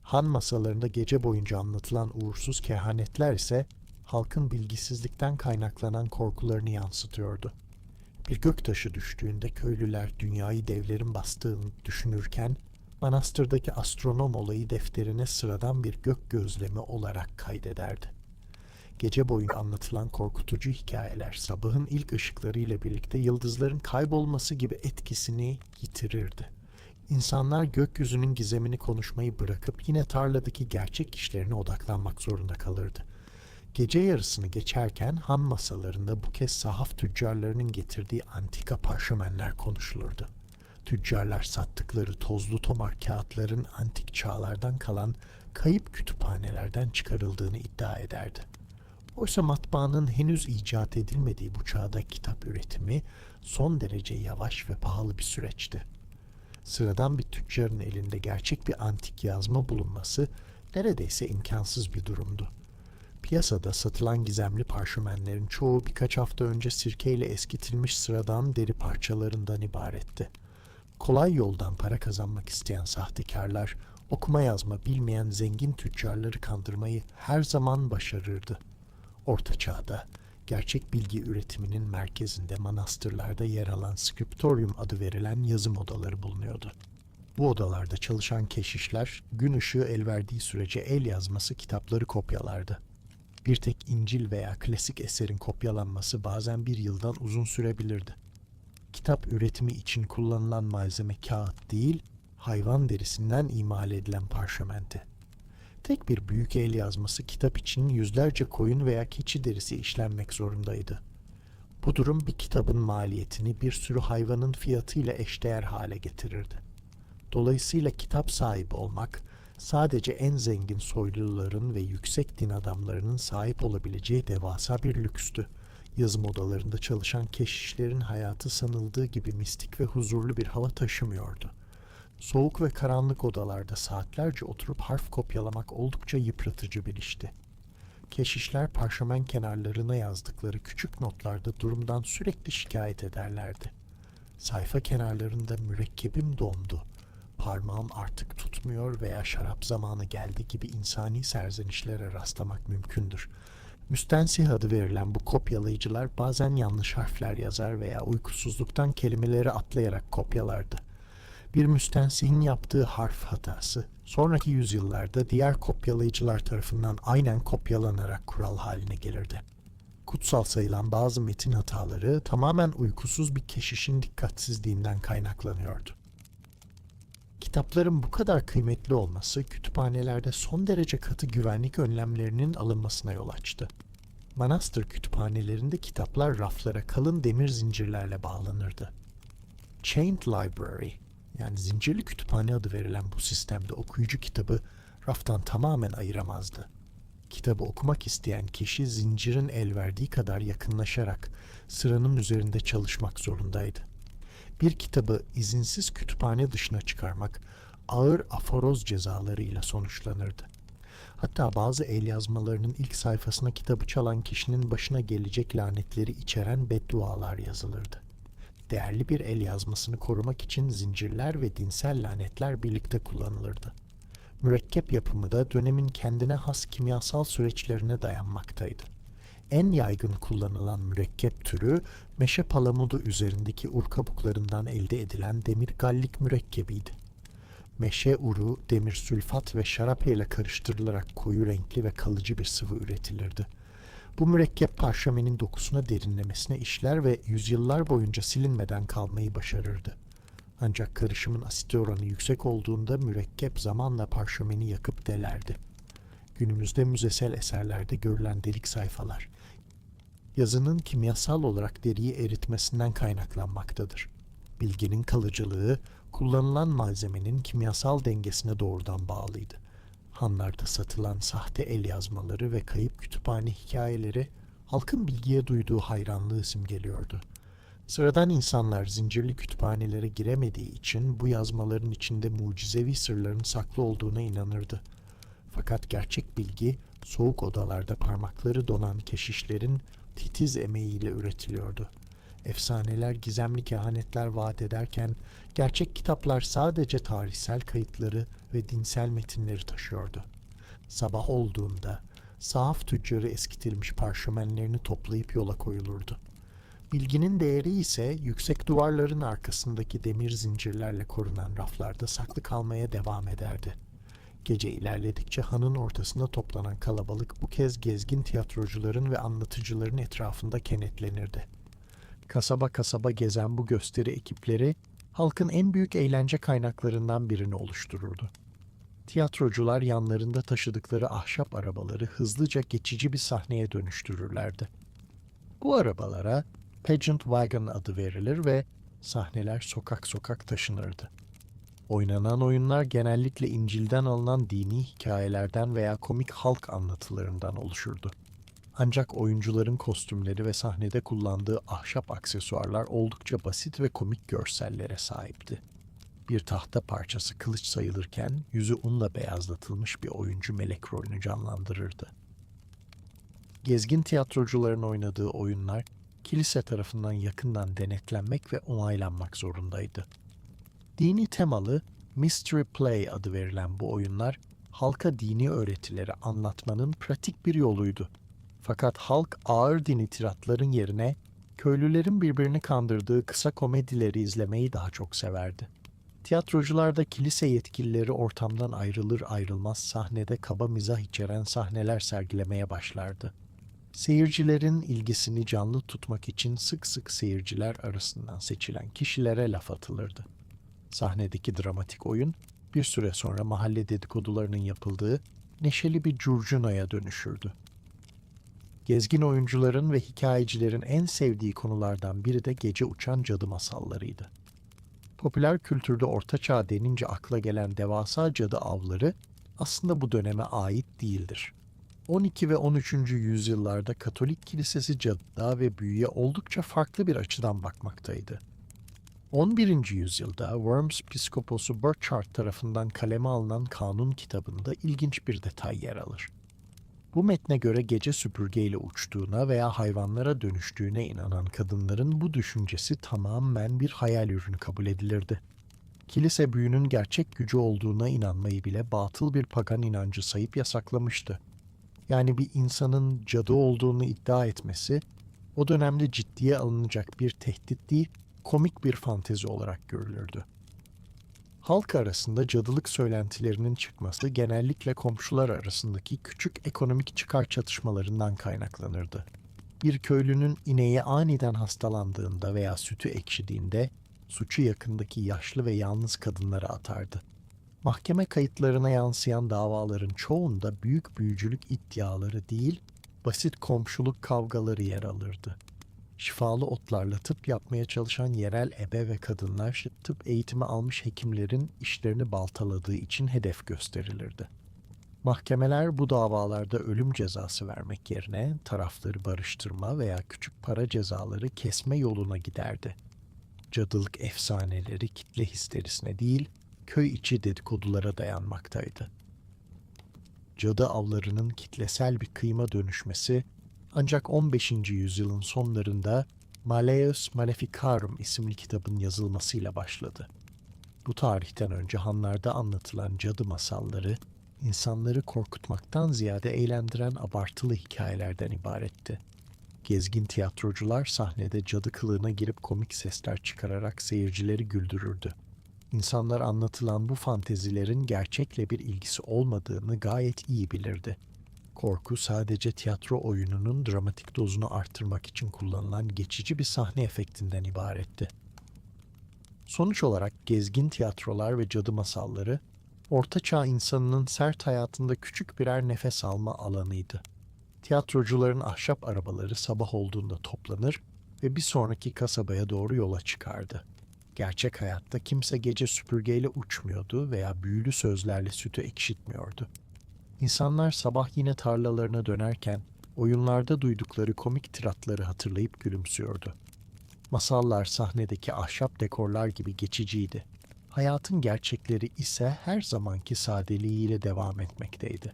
Speaker 1: Han masalarında gece boyunca anlatılan uğursuz kehanetler ise halkın bilgisizlikten kaynaklanan korkularını yansıtıyordu. Bir göktaşı düştüğünde köylüler dünyayı devlerin bastığını düşünürken manastırdaki astronom olayı defterine sıradan bir gök gözlemi olarak kaydederdi. Gece boyunca anlatılan korkutucu hikayeler sabahın ilk ışıklarıyla birlikte yıldızların kaybolması gibi etkisini yitirirdi. İnsanlar gökyüzünün gizemini konuşmayı bırakıp yine tarladaki gerçek işlerine odaklanmak zorunda kalırdı. Gece yarısını geçerken han masalarında bu kez sahaf tüccarlarının getirdiği antika parşömenler konuşulurdu. Tüccarlar sattıkları tozlu tomar kağıtların antik çağlardan kalan kayıp kütüphanelerden çıkarıldığını iddia ederdi. Oysa matbaanın henüz icat edilmediği bu çağda kitap üretimi son derece yavaş ve pahalı bir süreçti. Sıradan bir tüccarın elinde gerçek bir antik yazma bulunması neredeyse imkansız bir durumdu. Piyasada satılan gizemli parşömenlerin çoğu birkaç hafta önce sirkeyle eskitilmiş sıradan deri parçalarından ibaretti. Kolay yoldan para kazanmak isteyen sahtekarlar, okuma yazma bilmeyen zengin tüccarları kandırmayı her zaman başarırdı. Orta Çağ'da gerçek bilgi üretiminin merkezinde manastırlarda yer alan scriptorium adı verilen yazım odaları bulunuyordu. Bu odalarda çalışan keşişler gün ışığı el verdiği sürece el yazması kitapları kopyalardı. Bir tek İncil veya klasik eserin kopyalanması bazen bir yıldan uzun sürebilirdi. kitap üretimi için kullanılan malzeme kağıt değil, hayvan derisinden imal edilen parşömenti. Tek bir büyük el yazması kitap için yüzlerce koyun veya keçi derisi işlenmek zorundaydı. Bu durum bir kitabın maliyetini bir sürü hayvanın fiyatıyla eşdeğer hale getirirdi. Dolayısıyla kitap sahibi olmak, sadece en zengin soyluların ve yüksek din adamlarının sahip olabileceği devasa bir lükstü. Yazım odalarında çalışan keşişlerin hayatı sanıldığı gibi mistik ve huzurlu bir hava taşımıyordu. Soğuk ve karanlık odalarda saatlerce oturup harf kopyalamak oldukça yıpratıcı bir işti. Keşişler parşömen kenarlarına yazdıkları küçük notlarda durumdan sürekli şikayet ederlerdi. Sayfa kenarlarında mürekkebim dondu, parmağım artık tutmuyor veya şarap zamanı geldi gibi insani serzenişlere rastlamak mümkündür. Müstensih adı verilen bu kopyalayıcılar bazen yanlış harfler yazar veya uykusuzluktan kelimeleri atlayarak kopyalardı. Bir müstensihin yaptığı harf hatası, sonraki yüzyıllarda diğer kopyalayıcılar tarafından aynen kopyalanarak kural haline gelirdi. Kutsal sayılan bazı metin hataları tamamen uykusuz bir keşişin dikkatsizliğinden kaynaklanıyordu. Kitapların bu kadar kıymetli olması kütüphanelerde son derece katı güvenlik önlemlerinin alınmasına yol açtı. Manastır kütüphanelerinde kitaplar raflara kalın demir zincirlerle bağlanırdı. Chained Library, yani zincirli kütüphane adı verilen bu sistemde okuyucu kitabı raftan tamamen ayıramazdı. Kitabı okumak isteyen kişi zincirin el verdiği kadar yakınlaşarak sıranın üzerinde çalışmak zorundaydı. Bir kitabı izinsiz kütüphane dışına çıkarmak ağır aforoz cezalarıyla sonuçlanırdı. Hatta bazı el yazmalarının ilk sayfasına kitabı çalan kişinin başına gelecek lanetleri içeren beddualar yazılırdı. Değerli bir el yazmasını korumak için zincirler ve dinsel lanetler birlikte kullanılırdı. Mürekkep yapımı da dönemin kendine has kimyasal süreçlerine dayanmaktaydı. En yaygın kullanılan mürekkep türü meşe palamudu üzerindeki ur kabuklarından elde edilen demir gallik mürekkebiydi. Meşe uru, demir sülfat ve şarap ile karıştırılarak koyu renkli ve kalıcı bir sıvı üretilirdi. Bu mürekkep parşömenin dokusuna derinlemesine işler ve yüzyıllar boyunca silinmeden kalmayı başarırdı. Ancak karışımın asit oranı yüksek olduğunda mürekkep zamanla parşömeni yakıp delerdi. Günümüzde müzesel eserlerde görülen delik sayfalar, yazının kimyasal olarak deriyi eritmesinden kaynaklanmaktadır. Bilginin kalıcılığı, kullanılan malzemenin kimyasal dengesine doğrudan bağlıydı. Hanlarda satılan sahte el yazmaları ve kayıp kütüphane hikayeleri, halkın bilgiye duyduğu hayranlığı simgeliyordu. Sıradan insanlar zincirli kütüphanelere giremediği için bu yazmaların içinde mucizevi sırların saklı olduğuna inanırdı. Fakat gerçek bilgi, soğuk odalarda parmakları donan keşişlerin titiz emeğiyle üretiliyordu. Efsaneler gizemli kehanetler vaat ederken, gerçek kitaplar sadece tarihsel kayıtları ve dinsel metinleri taşıyordu. Sabah olduğunda, sahaf tüccarı eskitilmiş parşömenlerini toplayıp yola koyulurdu. Bilginin değeri ise yüksek duvarların arkasındaki demir zincirlerle korunan raflarda saklı kalmaya devam ederdi. Gece ilerledikçe hanın ortasında toplanan kalabalık bu kez gezgin tiyatrocuların ve anlatıcıların etrafında kenetlenirdi. Kasaba kasaba gezen bu gösteri ekipleri halkın en büyük eğlence kaynaklarından birini oluştururdu. Tiyatrocular yanlarında taşıdıkları ahşap arabaları hızlıca geçici bir sahneye dönüştürürlerdi. Bu arabalara pageant wagon adı verilir ve sahneler sokak sokak taşınırdı. Oynanan oyunlar genellikle İncil'den alınan dini hikayelerden veya komik halk anlatılarından oluşurdu. Ancak oyuncuların kostümleri ve sahnede kullandığı ahşap aksesuarlar oldukça basit ve komik görsellere sahipti. Bir tahta parçası kılıç sayılırken yüzü unla beyazlatılmış bir oyuncu melek rolünü canlandırırdı. Gezgin tiyatrocuların oynadığı oyunlar kilise tarafından yakından denetlenmek ve onaylanmak zorundaydı. Dini temalı Mystery Play adı verilen bu oyunlar halka dini öğretileri anlatmanın pratik bir yoluydu. Fakat halk ağır dini tiratların yerine köylülerin birbirini kandırdığı kısa komedileri izlemeyi daha çok severdi. Tiyatrocular da kilise yetkilileri ortamdan ayrılır ayrılmaz sahnede kaba mizah içeren sahneler sergilemeye başlardı. Seyircilerin ilgisini canlı tutmak için sık sık seyirciler arasından seçilen kişilere laf atılırdı. Sahnedeki dramatik oyun bir süre sonra mahalle dedikodularının yapıldığı neşeli bir curcunaya dönüşürdü. Gezgin oyuncuların ve hikayecilerin en sevdiği konulardan biri de gece uçan cadı masallarıydı. Popüler kültürde Orta Çağ denince akla gelen devasa cadı avları aslında bu döneme ait değildir. 12 ve 13. yüzyıllarda Katolik Kilisesi cadığa ve büyüye oldukça farklı bir açıdan bakmaktaydı. 11. yüzyılda Worms Piskoposu Burchard tarafından kaleme alınan kanun kitabında ilginç bir detay yer alır. Bu metne göre gece süpürgeyle uçtuğuna veya hayvanlara dönüştüğüne inanan kadınların bu düşüncesi tamamen bir hayal ürünü kabul edilirdi. Kilise büyünün gerçek gücü olduğuna inanmayı bile batıl bir pagan inancı sayıp yasaklamıştı. Yani bir insanın cadı olduğunu iddia etmesi, o dönemde ciddiye alınacak bir tehdit değil, komik bir fantezi olarak görülürdü. Halk arasında cadılık söylentilerinin çıkması genellikle komşular arasındaki küçük ekonomik çıkar çatışmalarından kaynaklanırdı. Bir köylünün ineği aniden hastalandığında veya sütü ekşidiğinde suçu yakındaki yaşlı ve yalnız kadınlara atardı. Mahkeme kayıtlarına yansıyan davaların çoğunda büyük büyücülük iddiaları değil, basit komşuluk kavgaları yer alırdı. Şifalı otlarla tıp yapmaya çalışan yerel ebe ve kadınlar tıp eğitimi almış hekimlerin işlerini baltaladığı için hedef gösterilirdi. Mahkemeler bu davalarda ölüm cezası vermek yerine tarafları barıştırma veya küçük para cezaları kesme yoluna giderdi. Cadılık efsaneleri kitle histerisine değil, köy içi dedikodulara dayanmaktaydı. Cadı avlarının kitlesel bir kıyma dönüşmesi ancak 15. yüzyılın sonlarında Malleus Maleficarum isimli kitabın yazılmasıyla başladı. Bu tarihten önce hanlarda anlatılan cadı masalları, insanları korkutmaktan ziyade eğlendiren abartılı hikayelerden ibaretti. Gezgin tiyatrocular sahnede cadı kılığına girip komik sesler çıkararak seyircileri güldürürdü. İnsanlar anlatılan bu fantezilerin gerçekle bir ilgisi olmadığını gayet iyi bilirdi. Korku sadece tiyatro oyununun dramatik dozunu arttırmak için kullanılan geçici bir sahne efektinden ibaretti. Sonuç olarak gezgin tiyatrolar ve cadı masalları, Orta Çağ insanının sert hayatında küçük birer nefes alma alanıydı. Tiyatrocuların ahşap arabaları sabah olduğunda toplanır ve bir sonraki kasabaya doğru yola çıkardı. Gerçek hayatta kimse gece süpürgeyle uçmuyordu veya büyülü sözlerle sütü ekşitmiyordu. İnsanlar sabah yine tarlalarına dönerken oyunlarda duydukları komik tiratları hatırlayıp gülümsüyordu. Masallar sahnedeki ahşap dekorlar gibi geçiciydi. Hayatın gerçekleri ise her zamanki sadeliğiyle devam etmekteydi.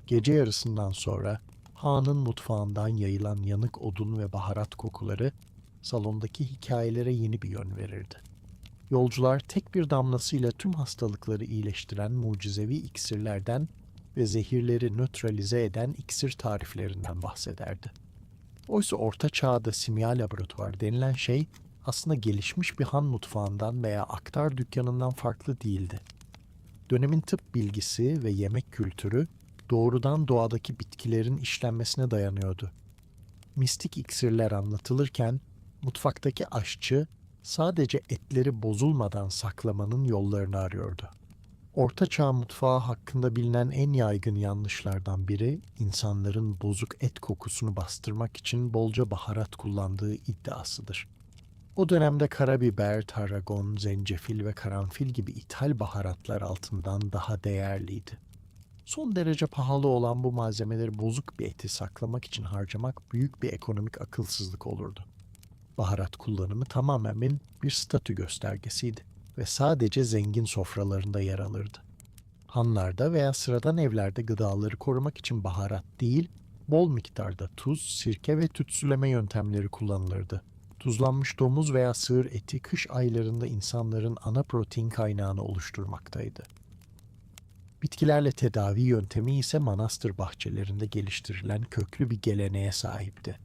Speaker 1: Gece yarısından sonra hanın mutfağından yayılan yanık odun ve baharat kokuları salondaki hikayelere yeni bir yön verirdi. Yolcular tek bir damlasıyla tüm hastalıkları iyileştiren mucizevi iksirlerden ve zehirleri nötralize eden iksir tariflerinden bahsederdi. Oysa Orta Çağ'da simya laboratuvar denilen şey aslında gelişmiş bir han mutfağından veya aktar dükkanından farklı değildi. Dönemin tıp bilgisi ve yemek kültürü doğrudan doğadaki bitkilerin işlenmesine dayanıyordu. Mistik iksirler anlatılırken mutfaktaki aşçı sadece etleri bozulmadan saklamanın yollarını arıyordu. Orta Çağ mutfağı hakkında bilinen en yaygın yanlışlardan biri, insanların bozuk et kokusunu bastırmak için bolca baharat kullandığı iddiasıdır. O dönemde karabiber, tarragon, zencefil ve karanfil gibi ithal baharatlar altından daha değerliydi. Son derece pahalı olan bu malzemeleri bozuk bir eti saklamak için harcamak büyük bir ekonomik akılsızlık olurdu. Baharat kullanımı tamamen bir statü göstergesiydi ve sadece zengin sofralarında yer alırdı. Hanlarda veya sıradan evlerde gıdaları korumak için baharat değil, bol miktarda tuz, sirke ve tütsüleme yöntemleri kullanılırdı. Tuzlanmış domuz veya sığır eti kış aylarında insanların ana protein kaynağını oluşturmaktaydı. Bitkilerle tedavi yöntemi ise manastır bahçelerinde geliştirilen köklü bir geleneğe sahipti.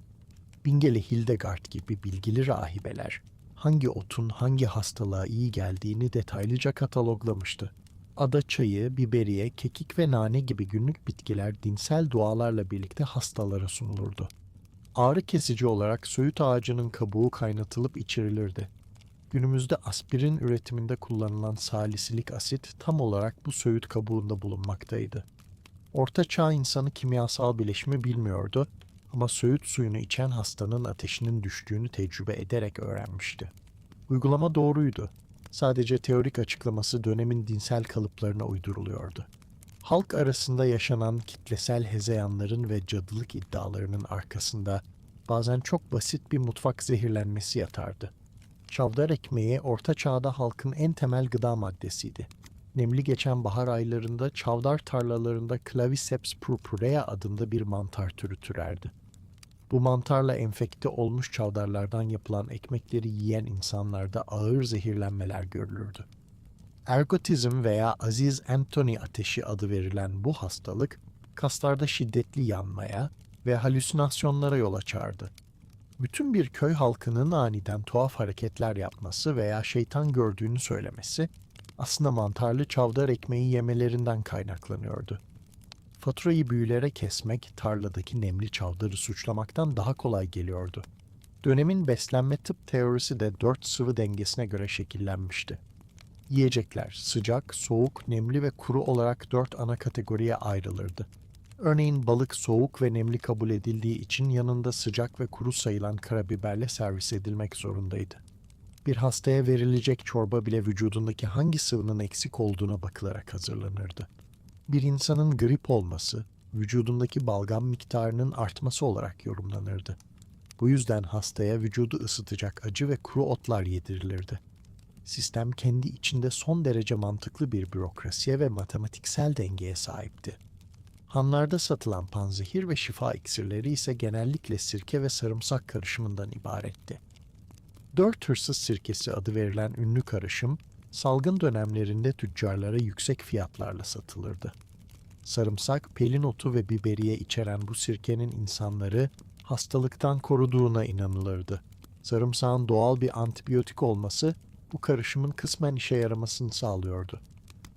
Speaker 1: Bingeli Hildegard gibi bilgili rahibeler, hangi otun hangi hastalığa iyi geldiğini detaylıca kataloglamıştı. Ada çayı, biberiye, kekik ve nane gibi günlük bitkiler dinsel dualarla birlikte hastalara sunulurdu. Ağrı kesici olarak söğüt ağacının kabuğu kaynatılıp içirilirdi. Günümüzde aspirin üretiminde kullanılan salisilik asit tam olarak bu söğüt kabuğunda bulunmaktaydı. Orta Çağ insanı kimyasal bileşimi bilmiyordu ama söğüt suyunu içen hastanın ateşinin düştüğünü tecrübe ederek öğrenmişti. Uygulama doğruydu. Sadece teorik açıklaması dönemin dinsel kalıplarına uyduruluyordu. Halk arasında yaşanan kitlesel hezeyanların ve cadılık iddialarının arkasında bazen çok basit bir mutfak zehirlenmesi yatardı. Çavdar ekmeği Orta Çağ'da halkın en temel gıda maddesiydi. Nemli geçen bahar aylarında çavdar tarlalarında Claviceps purpurea adında bir mantar türü türerdi. Bu mantarla enfekte olmuş çavdarlardan yapılan ekmekleri yiyen insanlarda ağır zehirlenmeler görülürdü. Ergotizm veya Aziz Anthony ateşi adı verilen bu hastalık, kaslarda şiddetli yanmaya ve halüsinasyonlara yol açardı. Bütün bir köy halkının aniden tuhaf hareketler yapması veya şeytan gördüğünü söylemesi, aslında mantarlı çavdar ekmeği yemelerinden kaynaklanıyordu. Faturayı büyülere kesmek, tarladaki nemli çavdarı suçlamaktan daha kolay geliyordu. Dönemin beslenme tıp teorisi de 4 sıvı dengesine göre şekillenmişti. Yiyecekler sıcak, soğuk, nemli ve kuru olarak 4 ana kategoriye ayrılırdı. Örneğin balık soğuk ve nemli kabul edildiği için yanında sıcak ve kuru sayılan karabiberle servis edilmek zorundaydı. Bir hastaya verilecek çorba bile vücudundaki hangi sıvının eksik olduğuna bakılarak hazırlanırdı. Bir insanın grip olması, vücudundaki balgam miktarının artması olarak yorumlanırdı. Bu yüzden hastaya vücudu ısıtacak acı ve kuru otlar yedirilirdi. Sistem kendi içinde son derece mantıklı bir bürokrasiye ve matematiksel dengeye sahipti. Hanlarda satılan panzehir ve şifa iksirleri ise genellikle sirke ve sarımsak karışımından ibaretti. 4 hırsız sirkesi adı verilen ünlü karışım, salgın dönemlerinde tüccarlara yüksek fiyatlarla satılırdı. Sarımsak, pelin otu ve biberiye içeren bu sirkenin insanları hastalıktan koruduğuna inanılırdı. Sarımsağın doğal bir antibiyotik olması bu karışımın kısmen işe yaramasını sağlıyordu.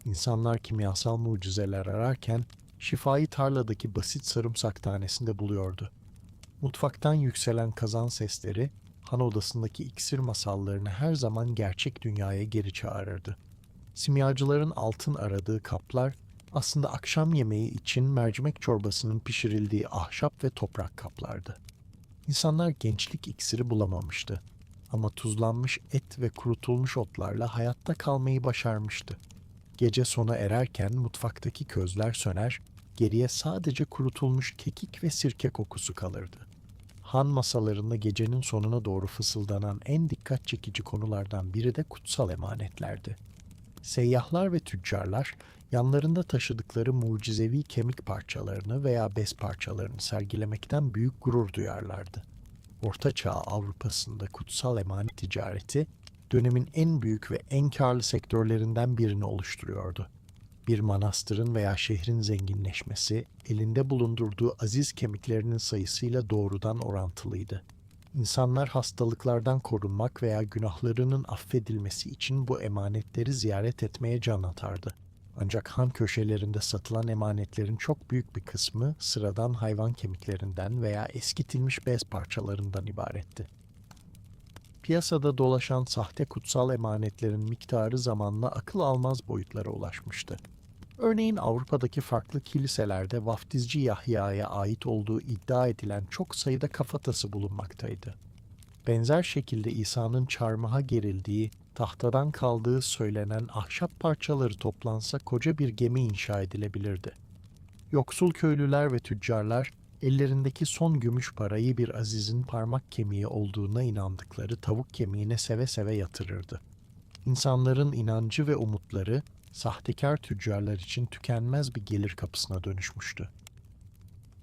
Speaker 1: İnsanlar kimyasal mucizeler ararken şifayı tarladaki basit sarımsak tanesinde buluyordu. Mutfaktan yükselen kazan sesleri, han odasındaki iksir masallarını her zaman gerçek dünyaya geri çağırırdı. Simyacıların altın aradığı kaplar, aslında akşam yemeği için mercimek çorbasının pişirildiği ahşap ve toprak kaplardı. İnsanlar gençlik iksiri bulamamıştı. Ama tuzlanmış et ve kurutulmuş otlarla hayatta kalmayı başarmıştı. Gece sona ererken mutfaktaki közler söner, geriye sadece kurutulmuş kekik ve sirke kokusu kalırdı. Han masalarında gecenin sonuna doğru fısıldanan en dikkat çekici konulardan biri de kutsal emanetlerdi. Seyyahlar ve tüccarlar yanlarında taşıdıkları mucizevi kemik parçalarını veya bez parçalarını sergilemekten büyük gurur duyarlardı. Orta Çağ Avrupa'sında kutsal emanet ticareti dönemin en büyük ve en karlı sektörlerinden birini oluşturuyordu. Bir manastırın veya şehrin zenginleşmesi, elinde bulundurduğu aziz kemiklerinin sayısıyla doğrudan orantılıydı. İnsanlar hastalıklardan korunmak veya günahlarının affedilmesi için bu emanetleri ziyaret etmeye can atardı. Ancak han köşelerinde satılan emanetlerin çok büyük bir kısmı sıradan hayvan kemiklerinden veya eskitilmiş bez parçalarından ibaretti. Piyasada dolaşan sahte kutsal emanetlerin miktarı zamanla akıl almaz boyutlara ulaşmıştı. Örneğin Avrupa'daki farklı kiliselerde vaftizci Yahya'ya ait olduğu iddia edilen çok sayıda kafatası bulunmaktaydı. Benzer şekilde İsa'nın çarmıha gerildiği, tahtadan kaldığı söylenen ahşap parçaları toplansa koca bir gemi inşa edilebilirdi. Yoksul köylüler ve tüccarlar, ellerindeki son gümüş parayı bir azizin parmak kemiği olduğuna inandıkları tavuk kemiğine seve seve yatırırdı. İnsanların inancı ve umutları, sahtekar tüccarlar için tükenmez bir gelir kapısına dönüşmüştü.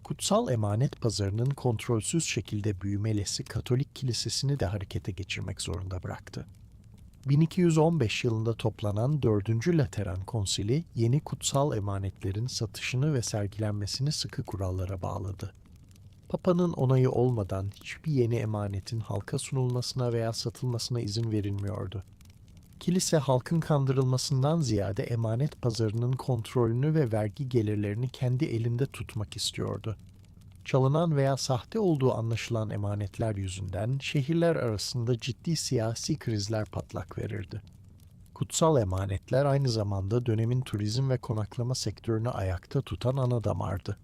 Speaker 1: Kutsal emanet pazarının kontrolsüz şekilde büyümelesi Katolik kilisesini de harekete geçirmek zorunda bıraktı. 1215 yılında toplanan 4. Lateran Konsili yeni kutsal emanetlerin satışını ve sergilenmesini sıkı kurallara bağladı. Papa'nın onayı olmadan hiçbir yeni emanetin halka sunulmasına veya satılmasına izin verilmiyordu. Kilise halkın kandırılmasından ziyade emanet pazarının kontrolünü ve vergi gelirlerini kendi elinde tutmak istiyordu. Çalınan veya sahte olduğu anlaşılan emanetler yüzünden şehirler arasında ciddi siyasi krizler patlak verirdi. Kutsal emanetler aynı zamanda dönemin turizm ve konaklama sektörünü ayakta tutan ana damardı.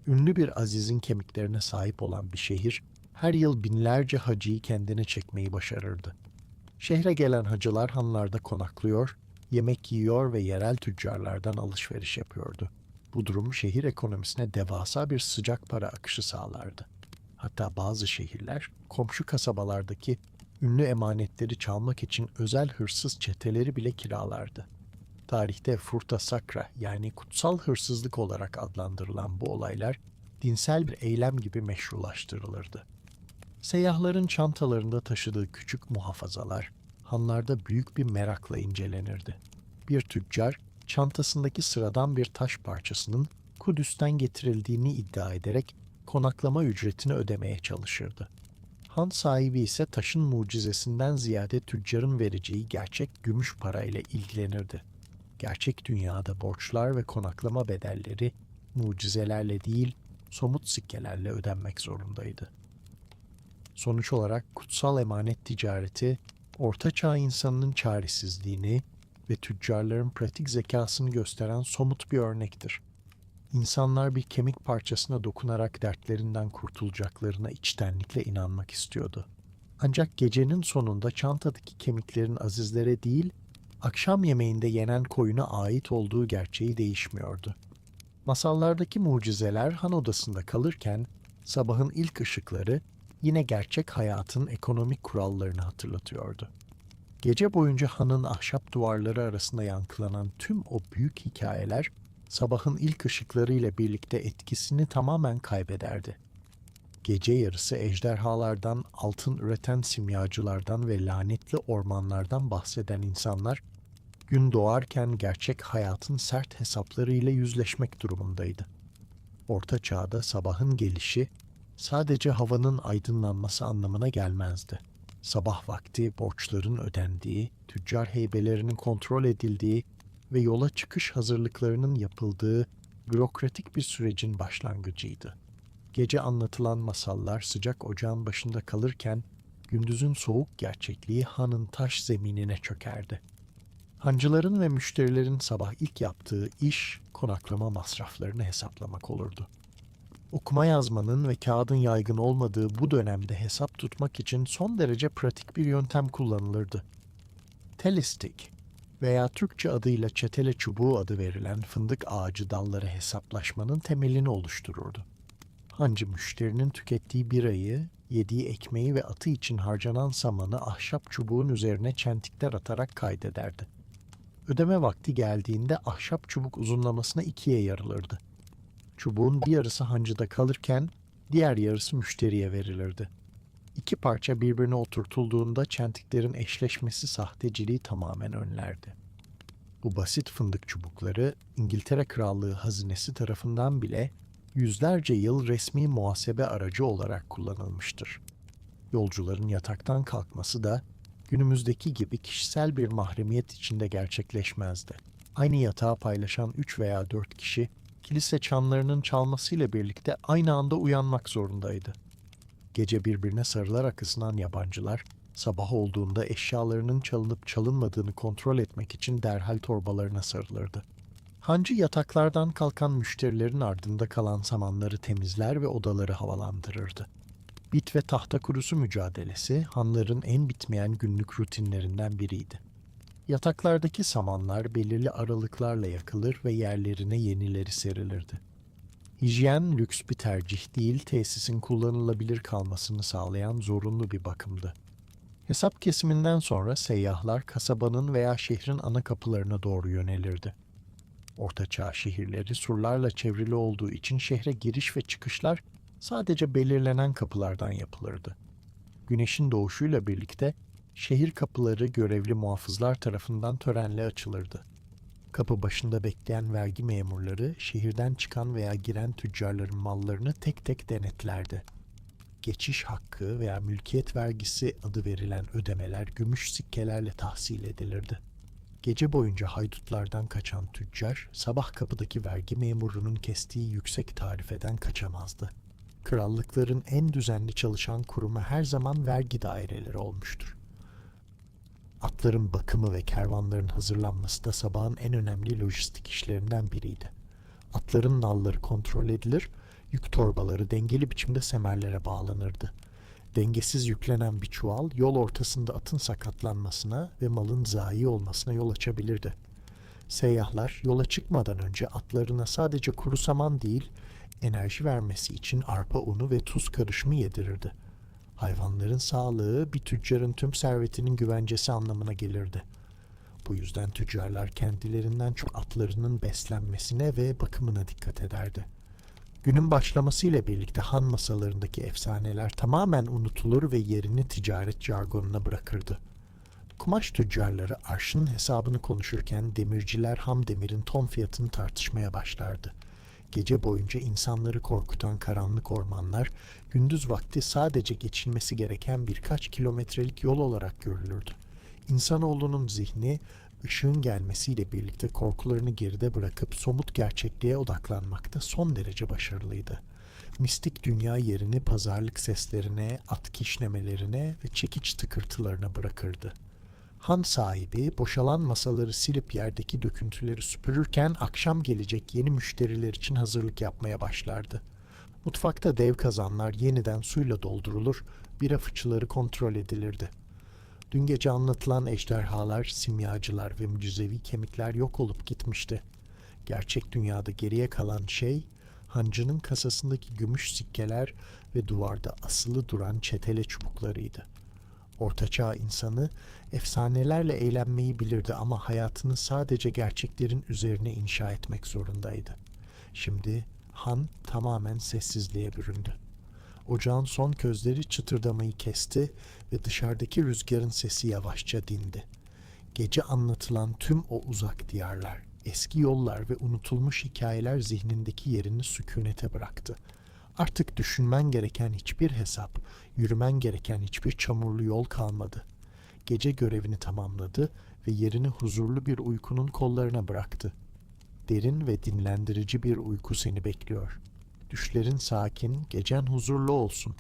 Speaker 1: Ünlü bir azizin kemiklerine sahip olan bir şehir, her yıl binlerce hacıyı kendine çekmeyi başarırdı. Şehre gelen hacılar hanlarda konaklıyor, yemek yiyor ve yerel tüccarlardan alışveriş yapıyordu. Bu durum şehir ekonomisine devasa bir sıcak para akışı sağlardı. Hatta bazı şehirler, komşu kasabalardaki ünlü emanetleri çalmak için özel hırsız çeteleri bile kiralardı. Tarihte Furta Sacra yani kutsal hırsızlık olarak adlandırılan bu olaylar dinsel bir eylem gibi meşrulaştırılırdı. Seyyahların çantalarında taşıdığı küçük muhafazalar hanlarda büyük bir merakla incelenirdi. Bir tüccar çantasındaki sıradan bir taş parçasının Kudüs'ten getirildiğini iddia ederek konaklama ücretini ödemeye çalışırdı. Han sahibi ise taşın mucizesinden ziyade tüccarın vereceği gerçek gümüş parayla ilgilenirdi. Gerçek dünyada borçlar ve konaklama bedelleri mucizelerle değil, somut sikkelerle ödenmek zorundaydı. Sonuç olarak kutsal emanet ticareti, Orta Çağ insanının çaresizliğini ve tüccarların pratik zekasını gösteren somut bir örnektir. İnsanlar bir kemik parçasına dokunarak dertlerinden kurtulacaklarına içtenlikle inanmak istiyordu. Ancak gecenin sonunda çantadaki kemiklerin azizlere değil, akşam yemeğinde yenen koyuna ait olduğu gerçeği değişmiyordu. Masallardaki mucizeler han odasında kalırken, sabahın ilk ışıkları yine gerçek hayatın ekonomik kurallarını hatırlatıyordu. Gece boyunca hanın ahşap duvarları arasında yankılanan tüm o büyük hikayeler, sabahın ilk ışıklarıyla birlikte etkisini tamamen kaybederdi. Gece yarısı ejderhalardan, altın üreten simyacılardan ve lanetli ormanlardan bahseden insanlar, gün doğarken gerçek hayatın sert hesaplarıyla yüzleşmek durumundaydı. Orta Çağ'da sabahın gelişi sadece havanın aydınlanması anlamına gelmezdi. Sabah vakti borçların ödendiği, tüccar heybelerinin kontrol edildiği ve yola çıkış hazırlıklarının yapıldığı bürokratik bir sürecin başlangıcıydı. Gece anlatılan masallar sıcak ocağın başında kalırken, gündüzün soğuk gerçekliği hanın taş zeminine çökerdi. Hancıların ve müşterilerin sabah ilk yaptığı iş, konaklama masraflarını hesaplamak olurdu. Okuma yazmanın ve kağıdın yaygın olmadığı bu dönemde hesap tutmak için son derece pratik bir yöntem kullanılırdı. Telestik veya Türkçe adıyla çetele çubuğu adı verilen fındık ağacı dalları hesaplaşmanın temelini oluştururdu. Hancı müşterinin tükettiği birayı, yediği ekmeği ve atı için harcanan samanı ahşap çubuğun üzerine çentikler atarak kaydederdi. Ödeme vakti geldiğinde ahşap çubuk uzunlamasına ikiye yarılırdı. Çubuğun bir yarısı hancıda kalırken diğer yarısı müşteriye verilirdi. İki parça birbirine oturtulduğunda çentiklerin eşleşmesi sahteciliği tamamen önlerdi. Bu basit fındık çubukları İngiltere Krallığı hazinesi tarafından bile yüzlerce yıl resmi muhasebe aracı olarak kullanılmıştır. Yolcuların yataktan kalkması da günümüzdeki gibi kişisel bir mahremiyet içinde gerçekleşmezdi. Aynı yatağı paylaşan 3 veya 4 kişi kilise çanlarının çalmasıyla birlikte aynı anda uyanmak zorundaydı. Gece birbirine sarılarak ısınan yabancılar, sabah olduğunda eşyalarının çalınıp çalınmadığını kontrol etmek için derhal torbalarına sarılırdı. Hancı yataklardan kalkan müşterilerin ardında kalan samanları temizler ve odaları havalandırırdı. Bit ve tahta kurusu mücadelesi hanların en bitmeyen günlük rutinlerinden biriydi. Yataklardaki samanlar belirli aralıklarla yakılır ve yerlerine yenileri serilirdi. Hijyen lüks bir tercih değil, tesisin kullanılabilir kalmasını sağlayan zorunlu bir bakımdı. Hesap kesiminden sonra seyyahlar kasabanın veya şehrin ana kapılarına doğru yönelirdi. Ortaçağ şehirleri surlarla çevrili olduğu için şehre giriş ve çıkışlar sadece belirlenen kapılardan yapılırdı. Güneşin doğuşuyla birlikte şehir kapıları görevli muhafızlar tarafından törenle açılırdı. Kapı başında bekleyen vergi memurları şehirden çıkan veya giren tüccarların mallarını tek tek denetlerdi. Geçiş hakkı veya mülkiyet vergisi adı verilen ödemeler gümüş sikkelerle tahsil edilirdi. Gece boyunca haydutlardan kaçan tüccar, sabah kapıdaki vergi memurunun kestiği yüksek tarifeden kaçamazdı. krallıkların en düzenli çalışan kurumu her zaman vergi daireleri olmuştur. Atların bakımı ve kervanların hazırlanması da sabahın en önemli lojistik işlerinden biriydi. Atların nalları kontrol edilir, yük torbaları dengeli biçimde semerlere bağlanırdı. Dengesiz yüklenen bir çuval yol ortasında atın sakatlanmasına ve malın zayi olmasına yol açabilirdi. Seyyahlar yola çıkmadan önce atlarına sadece kuru saman değil, enerji vermesi için arpa unu ve tuz karışımı yedirirdi. Hayvanların sağlığı bir tüccarın tüm servetinin güvencesi anlamına gelirdi. Bu yüzden tüccarlar kendilerinden çok atlarının beslenmesine ve bakımına dikkat ederdi. Günün başlamasıyla birlikte han masalarındaki efsaneler tamamen unutulur ve yerini ticaret jargonuna bırakırdı. Kumaş tüccarları arşın hesabını konuşurken demirciler ham demirin ton fiyatını tartışmaya başlardı. Gece boyunca insanları korkutan karanlık ormanlar, gündüz vakti sadece geçilmesi gereken birkaç kilometrelik yol olarak görülürdü. İnsanoğlunun zihni, ışığın gelmesiyle birlikte korkularını geride bırakıp somut gerçekliğe odaklanmakta son derece başarılıydı. Mistik dünya yerini pazarlık seslerine, at kişnemelerine ve çekiç tıkırtılarına bırakırdı. Han sahibi boşalan masaları silip yerdeki döküntüleri süpürürken akşam gelecek yeni müşteriler için hazırlık yapmaya başlardı. Mutfakta dev kazanlar yeniden suyla doldurulur, bira fıçıları kontrol edilirdi. Dün gece anlatılan ejderhalar, simyacılar ve mucizevi kemikler yok olup gitmişti. Gerçek dünyada geriye kalan şey, hancının kasasındaki gümüş sikkeler ve duvarda asılı duran çetele çubuklarıydı. Ortaçağ insanı efsanelerle eğlenmeyi bilirdi ama hayatını sadece gerçeklerin üzerine inşa etmek zorundaydı. Şimdi Han tamamen sessizliğe büründü. Ocağın son közleri çıtırdamayı kesti ve dışarıdaki rüzgarın sesi yavaşça dindi. Gece anlatılan tüm o uzak diyarlar, eski yollar ve unutulmuş hikayeler zihnindeki yerini sükunete bıraktı. Artık düşünmen gereken hiçbir hesap, yürümen gereken hiçbir çamurlu yol kalmadı. Gece görevini tamamladı ve yerini huzurlu bir uykunun kollarına bıraktı. Derin ve dinlendirici bir uyku seni bekliyor. Düşlerin sakin, gecen huzurlu olsun.